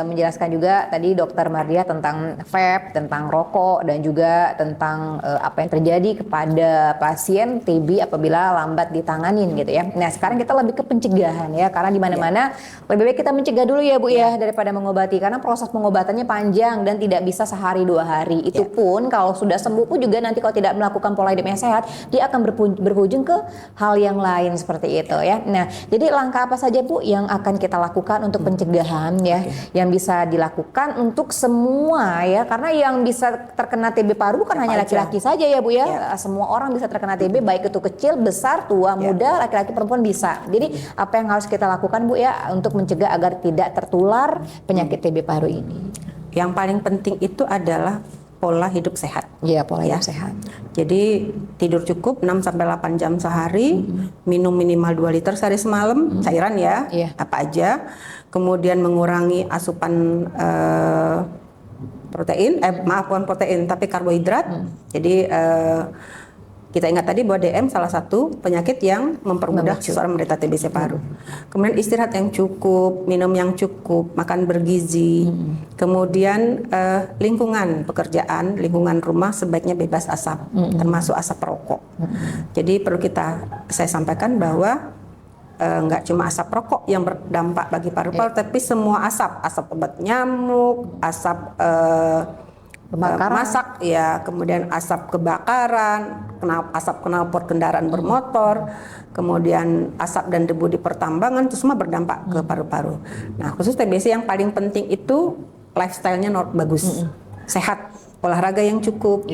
menjelaskan juga tadi Dr. Mardia tentang vape, tentang rokok, dan juga tentang apa yang terjadi kepada pasien TB apabila lambat ditanganin gitu ya. Nah sekarang kita lebih ke pencegahan ya, karena di mana-mana lebih baik kita mencegah dulu ya Bu ya daripada mengobati, karena proses pengobatannya panjang dan tidak bisa sehari 2 hari. Itu pun kalau sudah sembuh pun juga nanti kalau tidak melakukan pola hidup yang sehat, dia akan berujung ke hal yang lain seperti itu ya. Nah jadi langkah apa saja Bu yang akan kita lakukan untuk pencegahan ya, yang bisa dilakukan untuk semua ya, karena yang bisa terkena TB paru bukan hanya laki-laki saja ya Bu ya, semua orang bisa terkena TB, baik itu kecil, besar, tua, muda, laki-laki, perempuan bisa. Jadi apa yang harus kita lakukan Bu ya untuk mencegah agar tidak tertular penyakit TB paru ini? Yang paling penting itu adalah pola hidup sehat. Iya, pola hidup sehat. Jadi tidur cukup 6-8 jam sehari, minum minimal 2 liter sehari semalam, cairan ya, apa aja. Kemudian mengurangi asupan protein, bukan protein tapi karbohidrat. Jadi kita ingat tadi bahwa DM salah satu penyakit yang mempermudah seseorang menderita TBC paru. Kemudian istirahat yang cukup, minum yang cukup, makan bergizi. Kemudian lingkungan pekerjaan, lingkungan rumah sebaiknya bebas asap, termasuk asap rokok. Jadi perlu saya sampaikan bahwa nggak cuma asap rokok yang berdampak bagi paru-paru, tapi semua asap obat nyamuk, asap masak ya, kemudian asap kebakaran, asap knalpot kendaraan bermotor, kemudian asap dan debu di pertambangan, itu semua berdampak ke paru-paru. Nah khusus TBC yang paling penting itu lifestyle-nya bagus, sehat, olahraga yang cukup.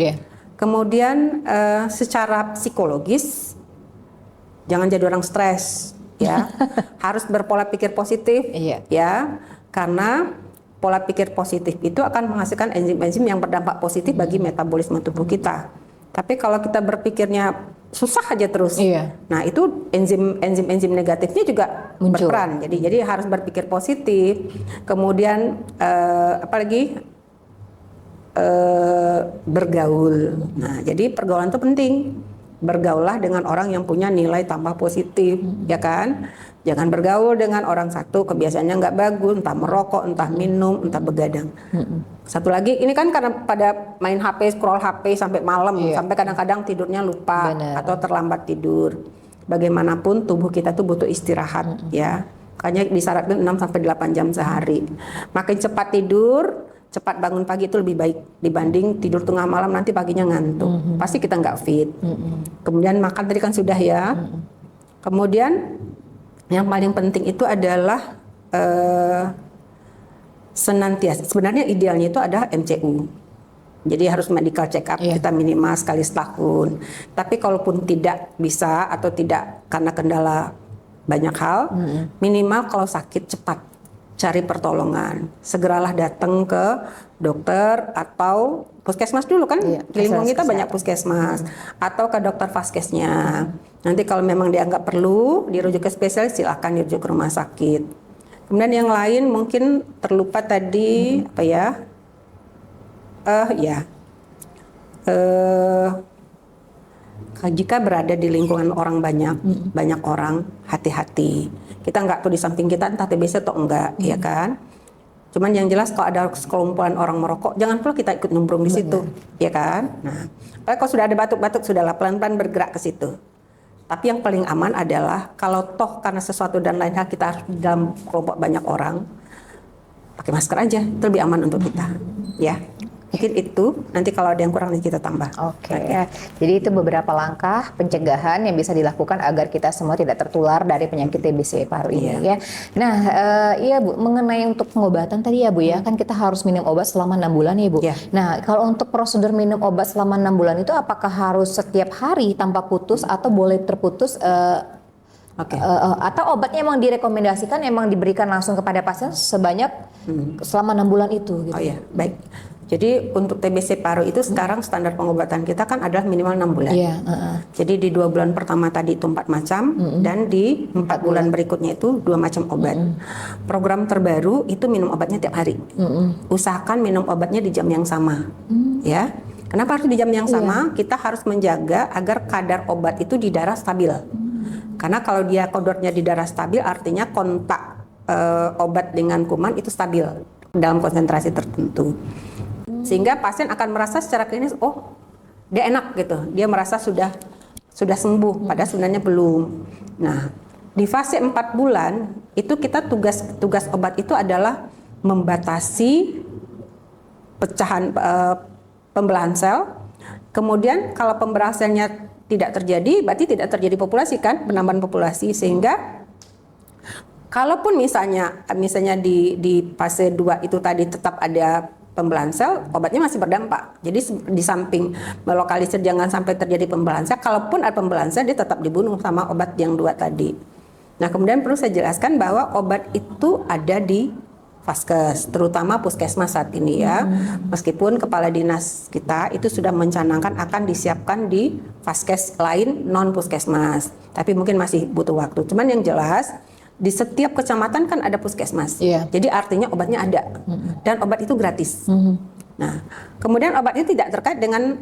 Kemudian secara psikologis jangan jadi orang stres ya, harus berpola pikir positif ya, karena pola pikir positif itu akan menghasilkan enzim-enzim yang berdampak positif bagi metabolisme tubuh kita. Tapi kalau kita berpikirnya susah aja terus, nah itu enzim negatifnya juga muncul, berperan. Jadi harus berpikir positif. Kemudian apalagi bergaul. Nah jadi pergaulan itu penting. Bergaulah dengan orang yang punya nilai tambah positif, ya kan? Jangan bergaul dengan orang satu kebiasaannya nggak bagus, entah merokok, entah minum, entah begadang. Satu lagi, ini kan karena pada main HP, scroll HP sampai malam, sampai kadang-kadang tidurnya lupa atau terlambat tidur. Bagaimanapun tubuh kita tuh butuh istirahat, ya. Makanya disyaratkan 6-8 jam sehari. Makin cepat tidur, cepat bangun pagi itu lebih baik dibanding tidur tengah malam nanti paginya ngantuk. Pasti kita nggak fit. Kemudian makan tadi kan sudah ya. Kemudian yang paling penting itu adalah senantiasa. Sebenarnya idealnya itu ada MCU. Jadi harus medical check up kita minimal sekali setahun. Tapi kalaupun tidak bisa atau tidak karena kendala banyak hal, minimal kalau sakit cepat cari pertolongan. Segeralah datang ke dokter atau puskesmas dulu kan, di lingkungan kita banyak puskesmas, atau ke dokter vaskesnya. Nanti kalau memang dianggap perlu dirujuk ke spesialis, silakan dirujuk ke rumah sakit. Kemudian yang lain mungkin terlupa tadi apa ya? Jika berada di lingkungan orang banyak orang, hati-hati. Kita nggak tahu di samping kita entah TBC atau enggak, ya kan? Cuman yang jelas kalau ada sekelumpulan orang merokok, jangan pula kita ikut nyemplung di situ, ya kan? Nah, kalau sudah ada batuk-batuk, sudahlah pelan-pelan bergerak ke situ. Tapi yang paling aman adalah kalau toh karena sesuatu dan lain hal kita harus di dalam kelompok banyak orang, pakai masker aja, itu lebih aman untuk kita, ya. Mungkin itu, nanti kalau ada yang kurang nanti kita tambah. Oke. Jadi itu beberapa langkah pencegahan yang bisa dilakukan agar kita semua tidak tertular dari penyakit TBC paru ini ya. Nah, iya Bu, mengenai untuk pengobatan tadi ya Bu ya, kan kita harus minum obat selama 6 bulan ya Bu. Ya. Nah, kalau untuk prosedur minum obat selama 6 bulan itu apakah harus setiap hari tanpa putus atau boleh terputus atau obatnya emang direkomendasikan emang diberikan langsung kepada pasien sebanyak selama 6 bulan itu gitu. Oh iya, baik. Jadi untuk TBC paru itu sekarang standar pengobatan kita kan adalah minimal 6 bulan. Iya, Jadi di 2 bulan pertama tadi itu 4 macam dan di 4 bulan berikutnya itu 2 macam obat. Program terbaru itu minum obatnya tiap hari. Usahakan minum obatnya di jam yang sama. Ya. Kenapa harus di jam yang sama? Kita harus menjaga agar kadar obat itu di darah stabil. Karena kalau dia kadarnya di darah stabil artinya kontak obat dengan kuman itu stabil dalam konsentrasi tertentu. Sehingga pasien akan merasa secara klinis, oh dia enak gitu, dia merasa sudah sembuh, padahal sebenarnya belum. Nah, di fase 4 bulan itu kita tugas obat itu adalah membatasi pecahan pembelahan sel. Kemudian kalau pembelahan selnya tidak terjadi, berarti tidak terjadi populasi kan, penambahan populasi, sehingga kalaupun misalnya di fase 2 itu tadi tetap ada pembelahan sel, obatnya masih berdampak. Jadi di samping melokalisir jangan sampai terjadi pembelahan sel, kalaupun ada pembelahan sel dia tetap dibunuh sama obat yang 2 tadi. Nah, kemudian perlu saya jelaskan bahwa obat itu ada di Vaskes, terutama puskesmas saat ini ya. Meskipun kepala dinas kita itu sudah mencanangkan akan disiapkan di Vaskes lain non puskesmas, tapi mungkin masih butuh waktu. Cuman yang jelas di setiap kecamatan kan ada puskesmas, jadi artinya obatnya ada dan obat itu gratis. Nah, kemudian obat itu tidak terkait dengan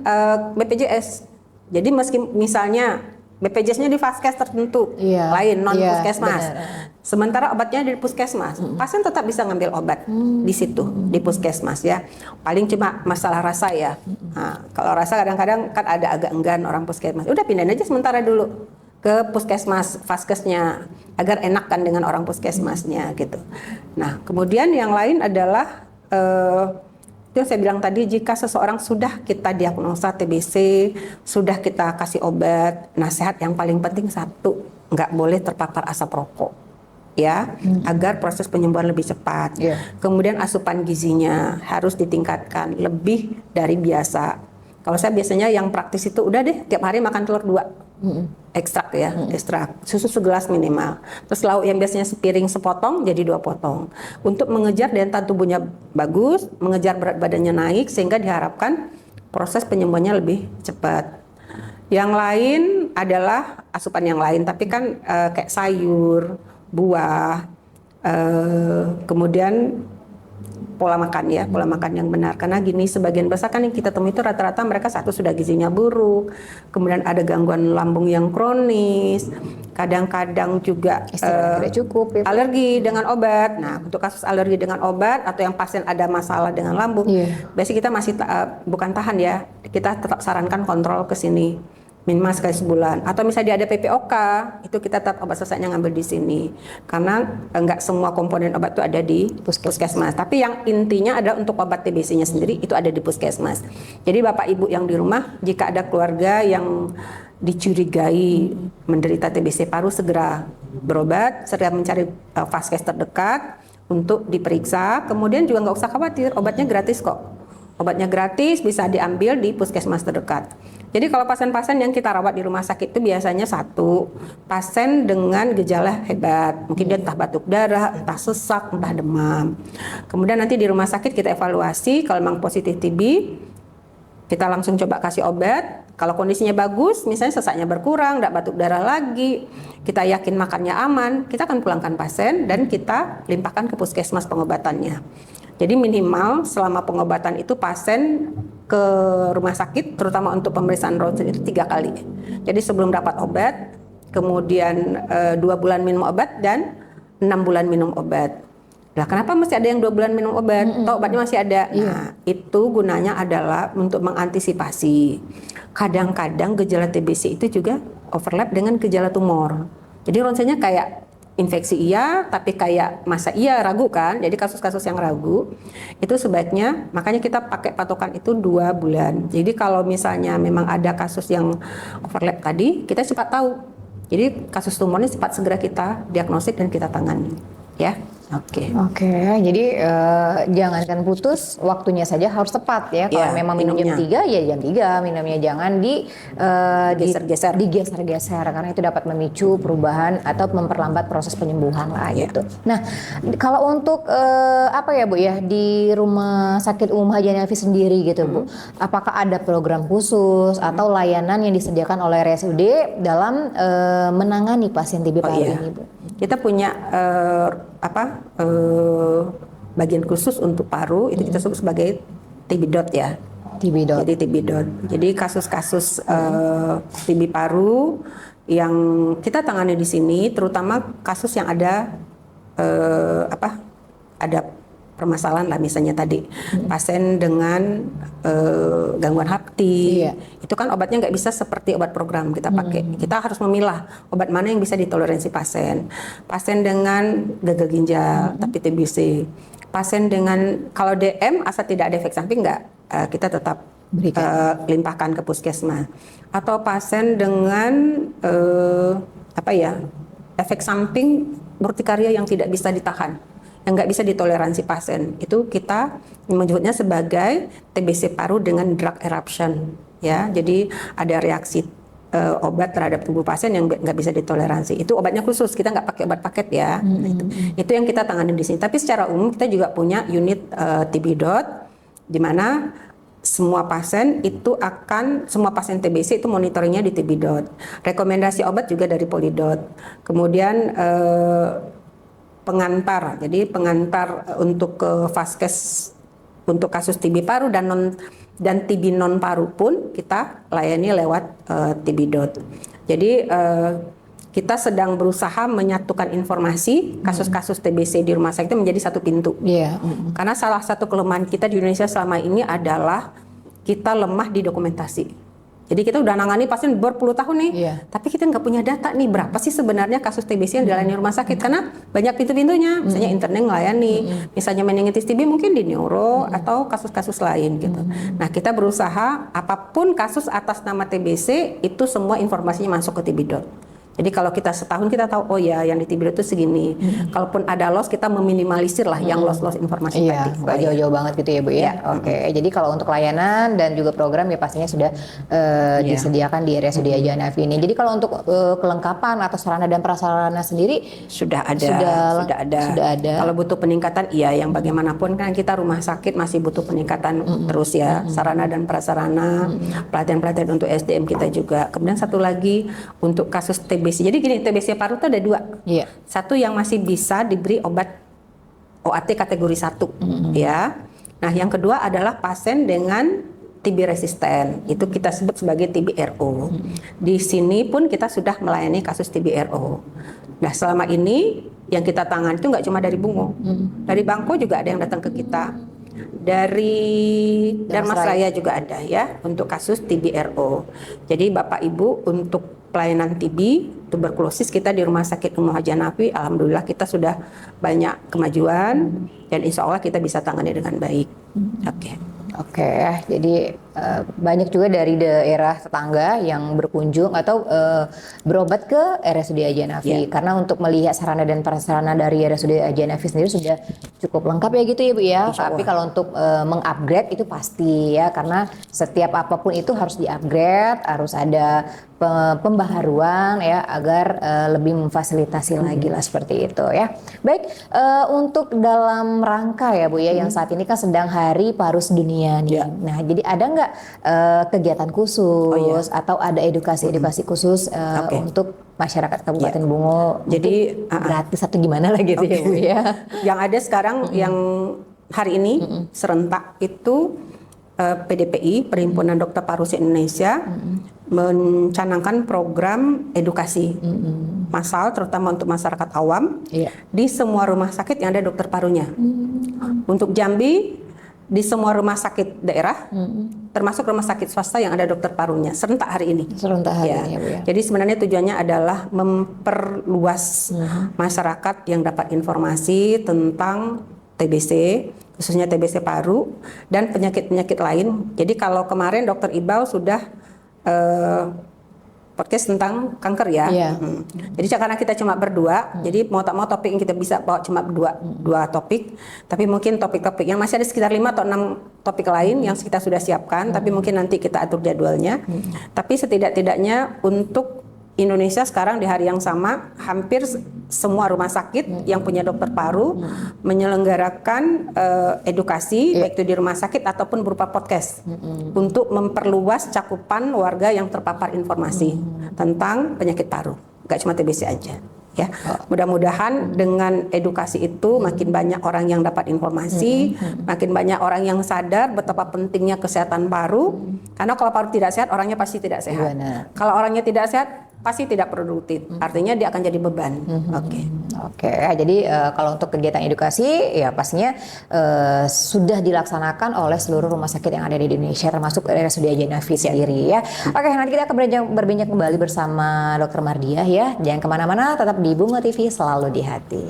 BPJS. Jadi meski misalnya BPJS-nya di Vaskes tertentu, lain non puskesmas. Sementara obatnya di puskesmas, pasien tetap bisa ngambil obat di situ di puskesmas ya. Paling cuma masalah rasa ya. Nah, kalau rasa kadang-kadang kan ada agak enggan orang puskesmas. Udah pindahin aja sementara dulu ke puskesmas, vaskesnya agar enakan dengan orang puskesmasnya gitu. Nah, kemudian yang lain adalah itu yang saya bilang tadi, jika seseorang sudah kita diagnosa TBC, sudah kita kasih obat, nasihat yang paling penting satu, nggak boleh terpapar asap rokok ya, agar proses penyembuhan lebih cepat. Kemudian asupan gizinya harus ditingkatkan lebih dari biasa. Kalau saya biasanya yang praktis itu udah deh tiap hari makan telur 2. Ekstrak ya, ekstrak susu segelas minimal. Terus lauk yang biasanya sepiring sepotong jadi 2 potong. Untuk mengejar daya tahan tubuhnya bagus, mengejar berat badannya naik, sehingga diharapkan proses penyembuhannya lebih cepat. Yang lain adalah asupan yang lain, tapi kan kayak sayur, buah, kemudian pola makan ya, pola makan yang benar. Karena gini, sebagian besar kan yang kita temui itu rata-rata mereka satu sudah gizinya buruk, kemudian ada gangguan lambung yang kronis, kadang-kadang juga tidak cukup, alergi dengan obat. Nah, untuk kasus alergi dengan obat atau yang pasien ada masalah dengan lambung, biasanya kita masih bukan tahan ya, kita tetap sarankan kontrol ke sini minimal sekali sebulan. Atau misalnya dia ada PPOK, itu kita tetap obat selesainya ngambil di sini. Karena enggak semua komponen obat itu ada di puskesmas. Tapi yang intinya adalah untuk obat TBC-nya sendiri itu ada di puskesmas. Jadi Bapak Ibu yang di rumah, jika ada keluarga yang dicurigai menderita TBC paru, segera berobat, segera mencari vaskes terdekat untuk diperiksa. Kemudian juga nggak usah khawatir, obatnya gratis kok. Obatnya gratis, bisa diambil di puskesmas terdekat. Jadi kalau pasien-pasien yang kita rawat di rumah sakit itu biasanya satu, pasien dengan gejala hebat. Mungkin dia entah batuk darah, entah sesak, entah demam. Kemudian nanti di rumah sakit kita evaluasi, kalau memang positif TB, kita langsung coba kasih obat. Kalau kondisinya bagus, misalnya sesaknya berkurang, enggak batuk darah lagi, kita yakin makannya aman, kita akan pulangkan pasien dan kita limpahkan ke puskesmas pengobatannya. Jadi minimal selama pengobatan itu pasien ke rumah sakit, terutama untuk pemeriksaan rutin itu 3 kali. Jadi sebelum dapat obat, kemudian 2 bulan minum obat dan 6 bulan minum obat. Lah kenapa mesti ada yang 2 bulan minum obat? Toh obatnya masih ada. Nah, itu gunanya adalah untuk mengantisipasi. Kadang-kadang gejala TBC itu juga overlap dengan gejala tumor. Jadi ronsennya kayak infeksi iya, tapi kayak masa iya ragu kan. Jadi kasus-kasus yang ragu itu sebaiknya, makanya kita pakai patokan itu 2 bulan. Jadi kalau misalnya memang ada kasus yang overlap tadi, kita cepat tahu. Jadi kasus tumornya cepat segera kita diagnosis dan kita tangani. Ya. Oke. Oke, jadi jangankan putus, waktunya saja harus tepat ya. Kalau Ya, memang minum jam minumnya. 3 ya jam 3 minumnya, jangan Geser-geser. digeser-geser karena itu dapat memicu perubahan atau memperlambat proses penyembuhan lah Ya. gitu. Nah, kalau untuk apa ya Bu ya, di Rumah Sakit Umum Haji Hanafi sendiri gitu Bu, apakah ada program khusus atau layanan yang disediakan oleh RSUD dalam menangani pasien TB paru iya. ini Bu? Kita punya bagian khusus untuk paru, itu kita sebut sebagai TB dot ya. TB dot. Jadi TB dot. Jadi kasus-kasus TB paru yang kita tangani di sini, terutama kasus yang ada ada permasalahan lah, misalnya tadi pasien dengan gangguan hapti. Iya. Itu kan obatnya nggak bisa seperti obat program kita pakai. Kita harus memilah obat mana yang bisa ditoleransi pasien. Pasien dengan gagal ginjal tapi TBC. Pasien dengan, kalau DM asal tidak ada efek samping nggak, kita tetap limpahkan ke puskesmas. Atau pasien dengan efek samping urtikaria yang tidak bisa ditahan, yang nggak bisa ditoleransi pasien, itu kita menyebutnya sebagai TBC paru dengan drug eruption ya. Jadi ada reaksi obat terhadap tubuh pasien yang nggak bisa ditoleransi. Itu obatnya khusus, kita nggak pakai obat paket ya. Itu yang kita tangani di sini. Tapi secara umum kita juga punya unit TB dot, di mana semua pasien TBC itu monitoringnya di TB dot. Rekomendasi obat juga dari Polidot. Kemudian pengantar, jadi pengantar untuk ke Vaskes untuk kasus TB paru dan TB non paru pun kita layani lewat TB dot. Jadi kita sedang berusaha menyatukan informasi kasus-kasus TBC di rumah sakit itu menjadi satu pintu. Karena salah satu kelemahan kita di Indonesia selama ini adalah kita lemah di dokumentasi. Jadi kita udah nangani pasien berpuluh tahun nih, tapi kita nggak punya data nih berapa sih sebenarnya kasus TBC yang dilayani rumah sakit, karena banyak pintu-pintunya, misalnya internet ngelayani, misalnya meningitis TB mungkin di neuro atau kasus-kasus lain gitu. Nah kita berusaha apapun kasus atas nama TBC itu semua informasinya masuk ke TB dot. Jadi kalau kita setahun kita tahu, oh ya yang di TB dot itu segini. Kalaupun ada loss kita meminimalisir lah yang loss informasi tadi. Nggak jauh-jauh banget gitu ya Bu ya. Oke. Jadi kalau untuk layanan dan juga program ya pastinya sudah disediakan di RSUD Haji Hanafi ini. Jadi kalau untuk kelengkapan atau sarana dan prasarana sendiri sudah ada. Kalau butuh peningkatan, iya, yang bagaimanapun kan kita rumah sakit masih butuh peningkatan terus ya, sarana dan prasarana, pelatihan-pelatihan untuk SDM kita juga. Kemudian satu lagi untuk kasus TBC. Jadi gini, TBC paru itu ada 2. Satu yang masih bisa diberi obat OAT kategori 1 ya. Nah, yang kedua adalah pasien dengan TB resisten. Itu kita sebut sebagai TB-RO. Di sini pun kita sudah melayani kasus TB-RO. Nah, selama ini yang kita tangani itu nggak cuma dari Bungo. Dari Bangko juga ada yang datang ke kita. Dari Darmasraya juga ada ya untuk kasus TB-RO. Jadi Bapak Ibu untuk pelayanan TB, tuberkulosis kita di Rumah Sakit Umum Haji Hanafi, alhamdulillah kita sudah banyak kemajuan dan insya Allah kita bisa tangani dengan baik. Oke, jadi banyak juga dari daerah tetangga yang berkunjung atau berobat ke RSUD Haji Hanafi. Karena untuk melihat sarana dan prasarana dari RSUD Haji Hanafi sendiri sudah cukup lengkap ya gitu ya Bu ya. Tapi kalau untuk mengupgrade itu pasti ya, karena setiap apapun itu harus diupgrade, harus ada pembaharuan ya agar lebih memfasilitasi lagi lah seperti itu ya. Baik, untuk dalam rangka ya Bu ya, yang saat ini kan sedang Hari Paru Sedunia nih. Nah, jadi ada nggak kegiatan khusus atau ada edukasi khusus untuk masyarakat Kabupaten Bungo? Jadi gratis atau gimana lah gitu ya Bu ya? Yang ada sekarang yang hari ini serentak itu PDPI, Perhimpunan Dokter Paru se-Indonesia, mencanangkan program edukasi massal, terutama untuk masyarakat awam, di semua rumah sakit yang ada dokter parunya. Untuk Jambi, di semua rumah sakit daerah, termasuk rumah sakit swasta yang ada dokter parunya, serentak hari ini. Serentak hari ini ya Bu ya. Jadi sebenarnya tujuannya adalah memperluas masyarakat yang dapat informasi tentang TBC, khususnya TBC paru dan penyakit-penyakit lain. Jadi kalau kemarin Dokter Ibau sudah podcast tentang kanker ya. Jadi karena kita cuma berdua, jadi mau tak mau topik yang kita bisa bawa cuma dua topik. Tapi mungkin topik-topik yang masih ada sekitar 5 atau 6 topik lain yang kita sudah siapkan. Tapi mungkin nanti kita atur jadwalnya. Tapi setidak-tidaknya untuk Indonesia sekarang di hari yang sama hampir semua rumah sakit yang punya dokter paru menyelenggarakan edukasi baik itu di rumah sakit ataupun berupa podcast untuk memperluas cakupan warga yang terpapar informasi tentang penyakit paru, nggak cuma TBC aja. Ya, mudah-mudahan dengan edukasi itu makin banyak orang yang dapat informasi, makin banyak orang yang sadar betapa pentingnya kesehatan paru. Karena kalau paru tidak sehat, orangnya pasti tidak sehat. Kalau orangnya tidak sehat, pasti tidak produktif. Artinya dia akan jadi beban. Oke. Jadi kalau untuk kegiatan edukasi, ya pastinya sudah dilaksanakan oleh seluruh rumah sakit yang ada di Indonesia, termasuk RSUD Haji Nafi sendiri ya. Oke, nanti kita akan berbincang kembali bersama Dr. Mardiah ya. Jangan kemana-mana, tetap di Bunga TV, selalu di hati.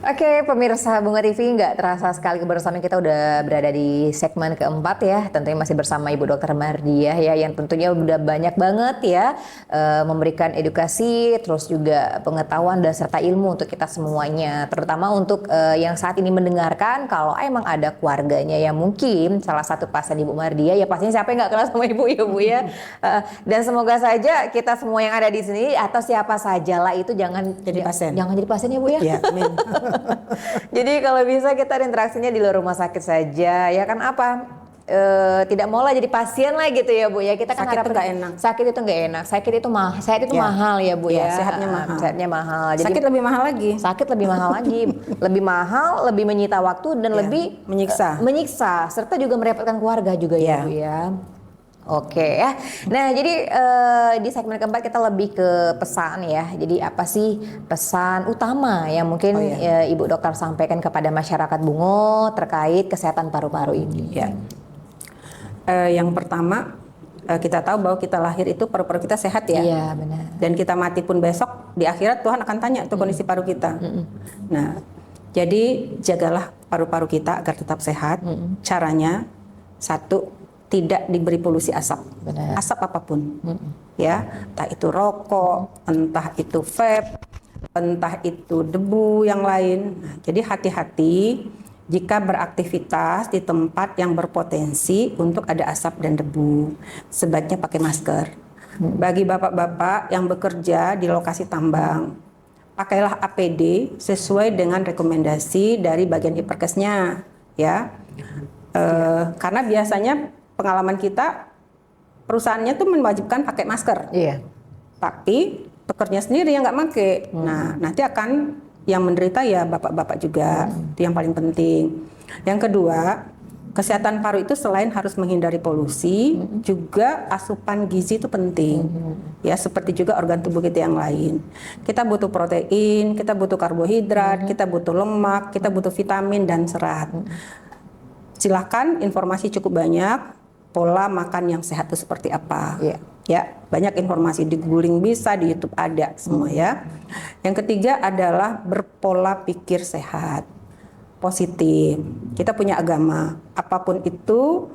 Oke, pemirsa Bunga TV, nggak terasa sekali kebersamaan kita udah berada di segmen keempat ya. Tentunya masih bersama Ibu Dr. Mardiah ya, yang tentunya udah banyak banget ya memberikan edukasi, terus juga pengetahuan dan serta ilmu untuk kita semuanya. Terutama untuk yang saat ini mendengarkan, kalau emang ada keluarganya yang mungkin salah satu pasien Ibu Mardiah, ya pastinya siapa yang nggak kenal sama Ibu ya Bu ya. Dan semoga saja kita semua yang ada di sini atau siapa sajalah itu jangan jadi pasien. Jangan jadi pasien ya Bu ya. Ya, amin. Jadi kalau bisa kita interaksinya di luar rumah sakit saja ya kan, apa tidak mau lah jadi pasien lah gitu ya Bu ya. Kita kan sakit itu nggak enak. Sakit itu nggak enak. Sakit itu mahal ya Bu ya. Sehatnya mahal. Sehatnya mahal. Jadi sakit lebih mahal lagi. Sakit lebih mahal lagi. Lebih mahal, lebih menyita waktu dan lebih menyiksa serta juga merepotkan keluarga juga ya Bu ya. Oke ya. Nah jadi di segmen keempat kita lebih ke pesan ya. Jadi apa sih pesan utama yang mungkin Ibu Dokter sampaikan kepada masyarakat Bungo terkait kesehatan paru-paru ini? Ya. Yang pertama kita tahu bahwa kita lahir itu paru-paru kita sehat ya. Iya benar. Dan kita mati pun besok di akhirat Tuhan akan tanya itu kondisi paru kita. Nah jadi jagalah paru-paru kita agar tetap sehat. Caranya satu, tidak diberi polusi asap. Benar. Asap apapun. Ya, entah itu rokok, entah itu vape, entah itu debu yang lain. Nah, jadi hati-hati jika beraktivitas di tempat yang berpotensi untuk ada asap dan debu. Sebaiknya pakai masker. Bagi bapak-bapak yang bekerja di lokasi tambang, pakailah APD sesuai dengan rekomendasi dari bagian Diperkesnya, ya. Karena biasanya pengalaman kita, perusahaannya tuh mewajibkan pakai masker. Iya. Tapi pekerja sendiri yang nggak pakai. Nah, nanti akan yang menderita ya bapak-bapak juga. Itu yang paling penting. Yang kedua, kesehatan paru itu selain harus menghindari polusi, juga asupan gizi itu penting. Ya, seperti juga organ tubuh kita yang lain. Kita butuh protein, kita butuh karbohidrat, kita butuh lemak, kita butuh vitamin dan serat. Silahkan informasi cukup banyak. Pola makan yang sehat itu seperti apa? Ya, banyak informasi di Googling bisa, di YouTube ada semua ya. Yang ketiga adalah berpola pikir sehat, positif. Kita punya agama, apapun itu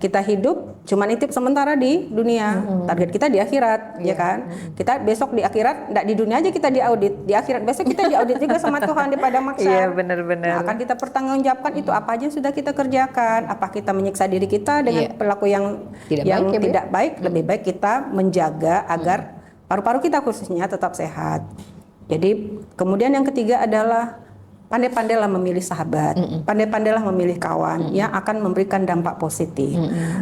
kita hidup cuma nitip sementara di dunia, target kita di akhirat, ya kan? Kita besok di akhirat, enggak di dunia aja kita diaudit, di akhirat besok kita diaudit juga sama Tuhan di padang mahsyar. Iya, benar-benar. Nah, akan kita pertanggungjawabkan itu apa aja yang sudah kita kerjakan, apa kita menyiksa diri kita dengan perilaku yang tidak baik, lebih baik kita menjaga agar paru-paru kita khususnya tetap sehat. Jadi kemudian yang ketiga adalah pandai-pandailah memilih sahabat, pandai-pandailah memilih kawan yang akan memberikan dampak positif.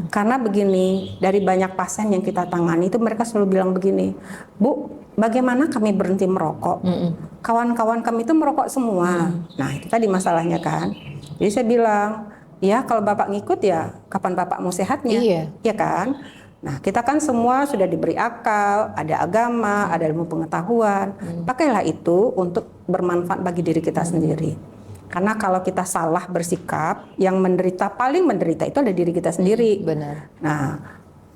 Karena begini, dari banyak pasien yang kita tangani itu mereka selalu bilang begini, Bu, bagaimana kami berhenti merokok? Kawan-kawan kami itu merokok semua. Nah itu tadi masalahnya kan. Jadi saya bilang, ya kalau Bapak ngikut ya kapan Bapak mau sehatnya? Iya. Ya kan? Nah, kita kan semua sudah diberi akal, ada agama, ada ilmu pengetahuan. Pakailah itu untuk bermanfaat bagi diri kita sendiri. Karena kalau kita salah bersikap, yang menderita paling menderita itu ada diri kita sendiri. Benar. Nah,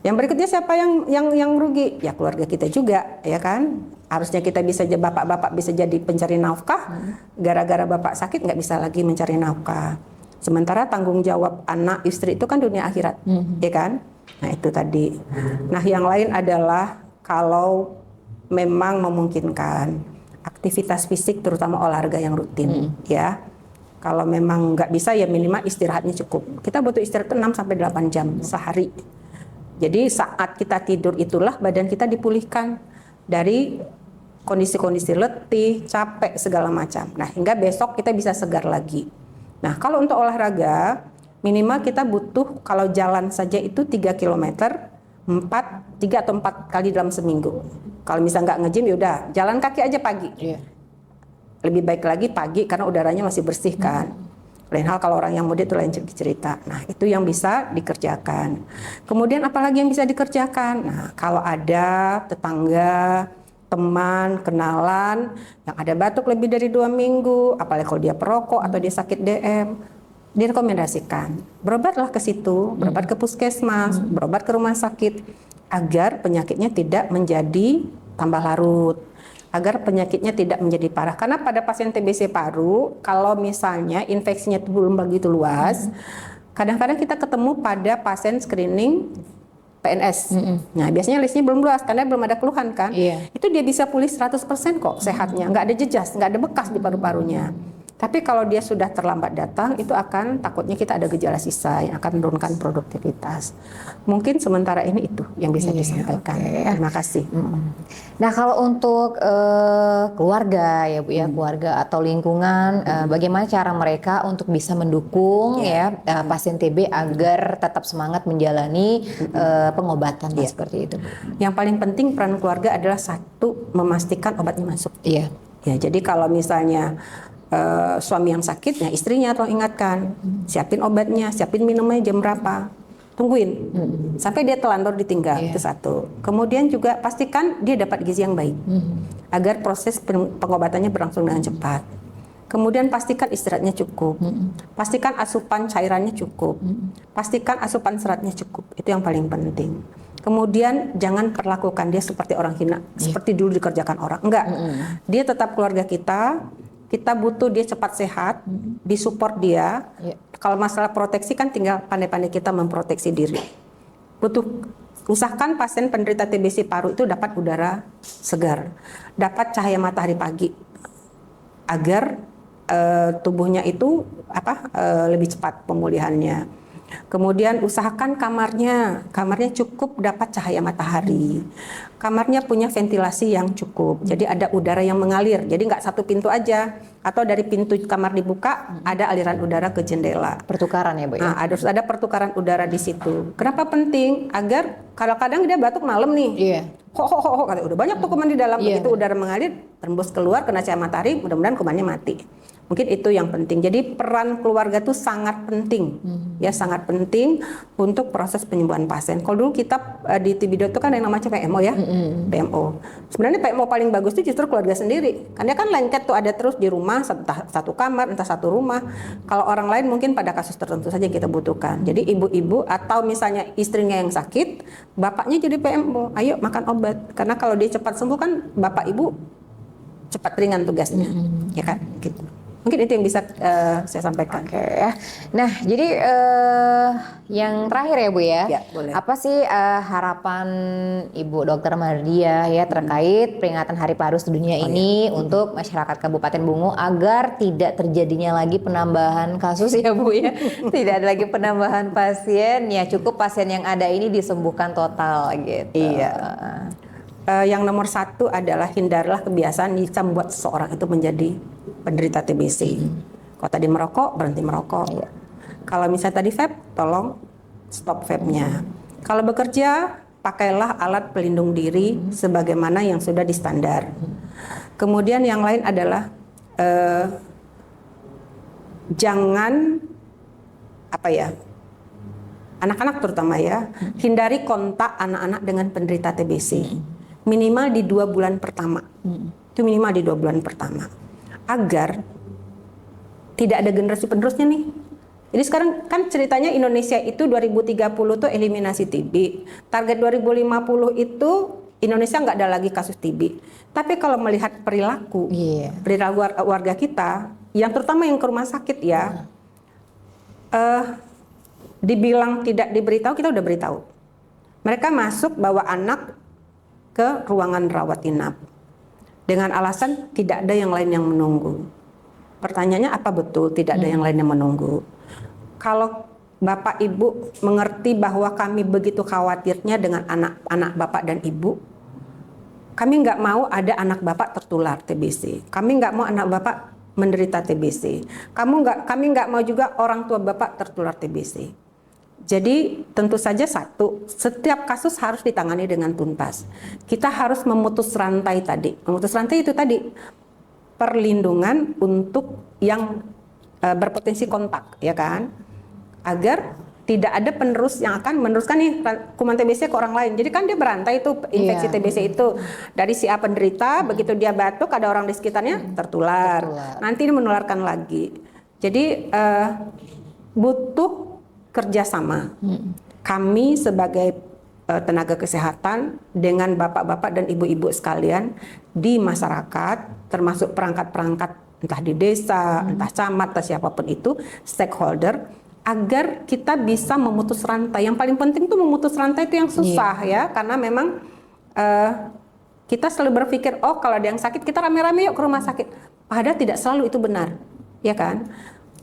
yang berikutnya siapa yang rugi? Ya keluarga kita juga, ya kan? Harusnya kita bisa bapak-bapak bisa jadi pencari nafkah. Gara-gara bapak sakit nggak bisa lagi mencari nafkah. Sementara tanggung jawab anak istri itu kan dunia akhirat, ya kan? Nah itu tadi. Nah yang lain adalah kalau memang memungkinkan aktivitas fisik terutama olahraga yang rutin, ya. Kalau memang nggak bisa ya minimal istirahatnya cukup. Kita butuh istirahat 6 sampai 8 jam sehari. Jadi saat kita tidur itulah badan kita dipulihkan dari kondisi-kondisi letih, capek segala macam. Nah hingga besok kita bisa segar lagi. Nah kalau untuk olahraga minimal kita butuh kalau jalan saja itu 3 km 3 atau 4 kali dalam seminggu. Kalau misalnya nggak nge-gym ya udah jalan kaki aja pagi. Lebih baik lagi pagi karena udaranya masih bersih kan. Lain hal kalau orang yang muda itu lain cerita. Nah itu yang bisa dikerjakan. Kemudian apalagi yang bisa dikerjakan? Nah kalau ada tetangga, teman, kenalan yang ada batuk lebih dari 2 minggu, apalagi kalau dia perokok atau dia sakit DM, direkomendasikan berobatlah ke situ, berobat ke puskesmas, berobat ke rumah sakit agar penyakitnya tidak menjadi tambah larut, agar penyakitnya tidak menjadi parah. Karena pada pasien TBC paru kalau misalnya infeksinya itu belum begitu luas, kadang-kadang kita ketemu pada pasien screening PNS. Nah biasanya listnya belum luas karena belum ada keluhan kan. Itu dia bisa pulih 100% kok sehatnya, nggak ada jejas, nggak ada bekas di paru-parunya. Tapi kalau dia sudah terlambat datang, itu akan takutnya kita ada gejala sisa yang akan menurunkan produktivitas. Mungkin sementara ini itu yang bisa disampaikan. Terima kasih. Nah kalau untuk keluarga ya Bu ya, keluarga atau lingkungan, bagaimana cara mereka untuk bisa mendukung pasien TB agar tetap semangat menjalani pengobatan seperti itu? Yang paling penting peran keluarga adalah satu, memastikan obatnya masuk. Ya, jadi kalau misalnya suami yang sakit, ya istrinya tolong ingatkan, siapin obatnya, siapin minumnya jam berapa, tungguin sampai dia telanjur ditinggal. Itu satu. Kemudian juga pastikan dia dapat gizi yang baik agar proses pengobatannya berlangsung dengan cepat. Kemudian pastikan istirahatnya cukup, pastikan asupan cairannya cukup, pastikan asupan seratnya cukup. Itu yang paling penting. Kemudian jangan perlakukan dia seperti orang hina, seperti dulu dikerjakan orang. Enggak, dia tetap keluarga kita. Kita butuh dia cepat sehat, disupport dia. Kalau masalah proteksi kan tinggal pandai-pandai kita memproteksi diri. Usahakan pasien penderita TBC paru itu dapat udara segar, dapat cahaya matahari pagi, agar tubuhnya itu lebih cepat pemulihannya. Kemudian usahakan kamarnya cukup dapat cahaya matahari. Kamarnya punya ventilasi yang cukup, jadi ada udara yang mengalir. Jadi nggak satu pintu aja, atau dari pintu kamar dibuka ada aliran udara ke jendela. Pertukaran ya Bu ya? Nah, harus ada pertukaran udara di situ. Kenapa penting? Agar kadang-kadang dia batuk malam nih. Udah banyak tuh kuman di dalam. Begitu udara mengalir, tembus keluar, kena cahaya matahari, mudah-mudahan kumannya mati. Mungkin itu yang penting. Jadi peran keluarga itu sangat penting, ya sangat penting untuk proses penyembuhan pasien. Kalau dulu kita di TB itu kan yang namanya PMO ya, PMO. Sebenarnya PMO paling bagus itu justru keluarga sendiri. Karena kan lengket tuh ada terus di rumah, entah satu kamar, entah satu rumah. Kalau orang lain mungkin pada kasus tertentu saja yang kita butuhkan. Jadi ibu-ibu atau misalnya istrinya yang sakit, bapaknya jadi PMO, ayo makan obat. Karena kalau dia cepat sembuh kan bapak ibu cepat ringan tugasnya, ya kan? Gitu. Mungkin itu yang bisa saya sampaikan. Oke ya. Nah, jadi yang terakhir ya Bu ya, Ya, boleh. apa sih harapan Ibu Dokter Mardia ya terkait peringatan Hari Paru Sedunia ini untuk masyarakat Kabupaten Bungo agar tidak terjadinya lagi penambahan kasus ya Bu ya, tidak ada lagi penambahan pasien, ya cukup pasien yang ada ini disembuhkan total gitu. Iya. Yang nomor satu adalah hindarlah kebiasaan bisa membuat seseorang itu menjadi penderita TBC. Kalau tadi merokok, berhenti merokok. Iya. Kalau misalnya tadi vape, tolong stop vape-nya. Kalau bekerja, pakailah alat pelindung diri sebagaimana yang sudah di-standar. Kemudian yang lain adalah jangan anak-anak terutama ya, hindari kontak anak-anak dengan penderita TBC. Minimal di 2 bulan pertama. Itu minimal di 2 bulan pertama. Agar tidak ada generasi penerusnya nih. Jadi sekarang kan ceritanya Indonesia itu 2030 tuh eliminasi TB. Target 2050 itu Indonesia nggak ada lagi kasus TB. Tapi kalau melihat perilaku warga kita, yang terutama yang ke rumah sakit ya, dibilang tidak diberitahu, kita udah beritahu. Mereka masuk bawa anak ke ruangan rawat inap dengan alasan tidak ada yang lain yang menunggu. Pertanyaannya, apa betul tidak ada yang lain yang menunggu? Kalau Bapak Ibu mengerti bahwa kami begitu khawatirnya dengan anak-anak Bapak dan Ibu, kami nggak mau ada anak Bapak tertular TBC. Kami nggak mau anak Bapak menderita TBC. Kami nggak mau juga orang tua Bapak tertular TBC. Jadi tentu saja setiap kasus harus ditangani dengan tuntas. Kita harus memutus rantai tadi. Memutus rantai itu tadi perlindungan untuk yang berpotensi kontak, ya kan? Agar tidak ada penerus yang akan meneruskan nih kuman TBC ke orang lain. Jadi kan dia berantai itu infeksi TBC itu dari si A penderita, begitu dia batuk ada orang di sekitarnya tertular. Nanti ini menularkan lagi. Jadi butuh kerjasama. Kami sebagai tenaga kesehatan dengan bapak-bapak dan ibu-ibu sekalian di masyarakat, termasuk perangkat-perangkat entah di desa, entah camat, entah siapapun itu, stakeholder, agar kita bisa memutus rantai. Yang paling penting itu memutus rantai itu yang susah ya, karena memang kita selalu berpikir, oh kalau ada yang sakit kita rame-rame yuk ke rumah sakit. Padahal tidak selalu itu benar, ya kan?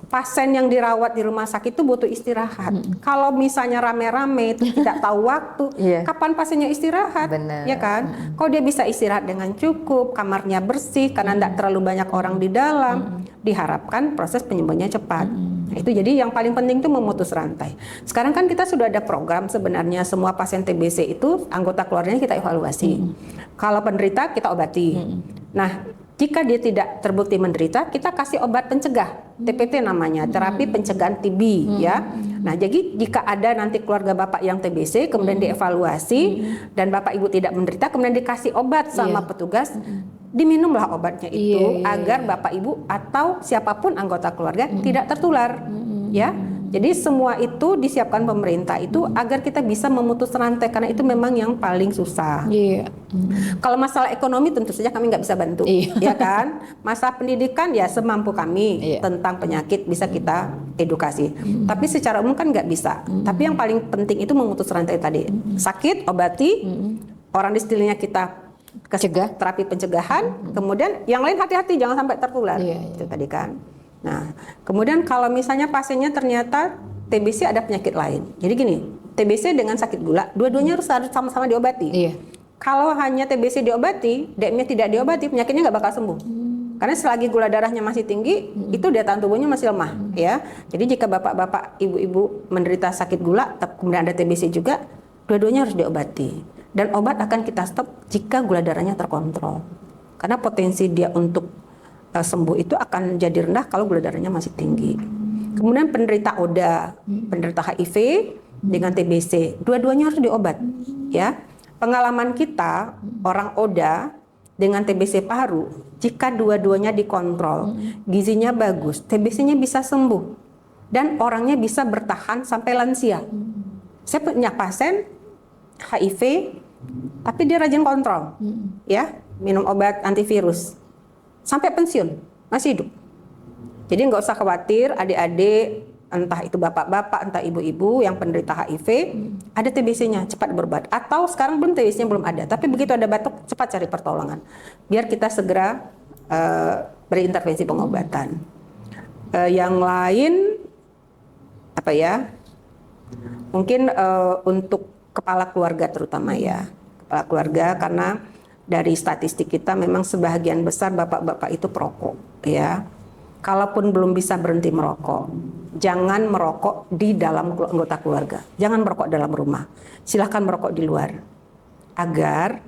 Pasien yang dirawat di rumah sakit itu butuh istirahat. Kalau misalnya rame-rame itu tidak tahu waktu, kapan pasiennya istirahat, ya kan? Kalau dia bisa istirahat dengan cukup, kamarnya bersih, karena tidak terlalu banyak orang di dalam, diharapkan proses penyembuhannya cepat. Nah, itu jadi yang paling penting itu memutus rantai. Sekarang kan kita sudah ada program sebenarnya semua pasien TBC itu anggota keluarganya kita evaluasi. Kalau penderita kita obati. Nah, jika dia tidak terbukti menderita, kita kasih obat pencegah, TPT namanya, terapi pencegahan TB, ya. Nah, jadi jika ada nanti keluarga Bapak yang TBC, kemudian dievaluasi, dan Bapak Ibu tidak menderita, kemudian dikasih obat sama petugas, diminumlah obatnya itu, agar Bapak Ibu atau siapapun anggota keluarga tidak tertular, ya. Jadi semua itu disiapkan pemerintah itu agar kita bisa memutus rantai, karena itu memang yang paling susah. Kalau masalah ekonomi tentu saja kami nggak bisa bantu, ya kan. Masalah pendidikan ya semampu kami tentang penyakit bisa kita edukasi. Tapi secara umum kan nggak bisa. Tapi yang paling penting itu memutus rantai tadi. Sakit obati, orang di sekelilingnya kita terapi pencegahan. Kemudian yang lain hati-hati jangan sampai tertular. Itu tadi kan. Nah, kemudian kalau misalnya pasiennya ternyata TBC ada penyakit lain. Jadi gini, TBC dengan sakit gula, dua-duanya harus sama-sama diobati. Kalau hanya TBC diobati, DM-nya tidak diobati, penyakitnya nggak bakal sembuh. Karena selagi gula darahnya masih tinggi, itu daya tahan tubuhnya masih lemah, ya. Jadi jika bapak-bapak, ibu-ibu menderita sakit gula, kemudian ada TBC juga, dua-duanya harus diobati. Dan obat akan kita stop jika gula darahnya terkontrol. Karena potensi dia untuk sembuh itu akan jadi rendah kalau gula darahnya masih tinggi. Kemudian penderita ODA, penderita HIV dengan TBC, dua-duanya harus diobat, ya. Pengalaman kita orang ODA dengan TBC paru, jika dua-duanya dikontrol, gizinya bagus, TBC-nya bisa sembuh dan orangnya bisa bertahan sampai lansia. Saya punya pasien HIV, tapi dia rajin kontrol, ya, minum obat antivirus. Sampai pensiun, masih hidup. Jadi nggak usah khawatir adik-adik, entah itu bapak-bapak, entah ibu-ibu yang penderita HIV, ada TBC-nya, cepat berobat. Atau sekarang belum, TBC-nya belum ada, tapi begitu ada batuk, cepat cari pertolongan. Biar kita segera beri intervensi pengobatan. Yang lain, apa ya, mungkin untuk kepala keluarga terutama ya. Kepala keluarga, karena dari statistik kita memang sebagian besar bapak-bapak itu perokok ya. Kalaupun belum bisa berhenti merokok, jangan merokok di dalam anggota keluarga. Jangan merokok dalam rumah. Silahkan merokok di luar. Agar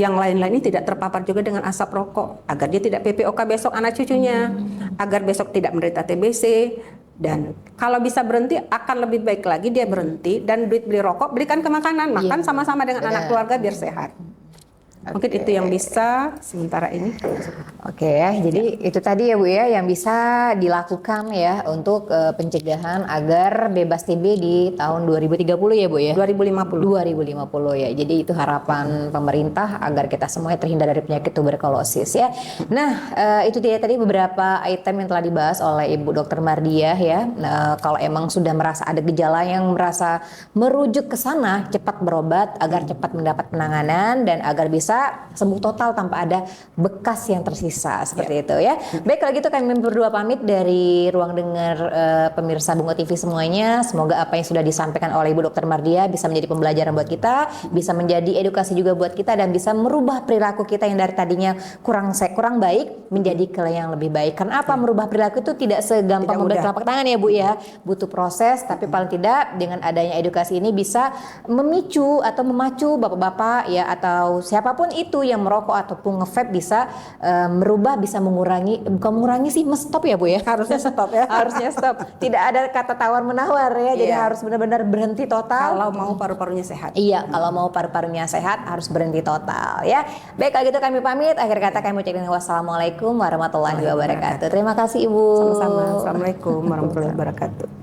yang lain-lain ini tidak terpapar juga dengan asap rokok. Agar dia tidak PPOK besok anak cucunya. Agar besok tidak menderita TBC. Dan kalau bisa berhenti, akan lebih baik lagi dia berhenti. Dan duit beli rokok, belikan ke makanan. Makan sama-sama dengan anak keluarga biar sehat. Mungkin itu yang bisa sementara ini. Oke ya, jadi itu tadi ya Bu ya yang bisa dilakukan ya untuk pencegahan agar bebas TB di tahun 2030 ya Bu ya? 2050. 2050 ya, jadi itu harapan pemerintah agar kita semuanya terhindar dari penyakit tuberkulosis ya. Nah itu dia tadi beberapa item yang telah dibahas oleh Ibu Dr. Mardiah ya. Kalau emang sudah merasa ada gejala yang merasa merujuk ke sana, cepat berobat agar cepat mendapat penanganan dan agar bisa sembuh total tanpa ada bekas yang tersisa seperti itu ya. Baik kalau gitu kami berdua pamit dari ruang dengar pemirsa Bungo TV semuanya. Semoga apa yang sudah disampaikan oleh Ibu Dr. Mardiah bisa menjadi pembelajaran buat kita, bisa menjadi edukasi juga buat kita dan bisa merubah perilaku kita yang dari tadinya kurang baik menjadi ke yang lebih baik. Karena apa? Merubah perilaku itu tidak segampang membelah telapak tangan ya Bu ya. Butuh proses, tapi paling tidak dengan adanya edukasi ini bisa memicu atau memacu bapak-bapak ya atau siapapun itu yang merokok ataupun nge-vape bisa merubah, bisa mengurangi, bukan mengurangi sih, stop ya Bu ya. Harusnya stop ya. Harusnya stop. Tidak ada kata tawar menawar ya. Jadi harus benar-benar berhenti total. Kalau mau paru-parunya sehat. Iya, kalau mau paru-parunya sehat harus berhenti total ya. Baik kalau gitu kami pamit. Akhir kata kami ucapkan wassalamualaikum warahmatullahi wabarakatuh. Terima kasih Ibu. Sama-sama. Assalamualaikum warahmatullahi wabarakatuh.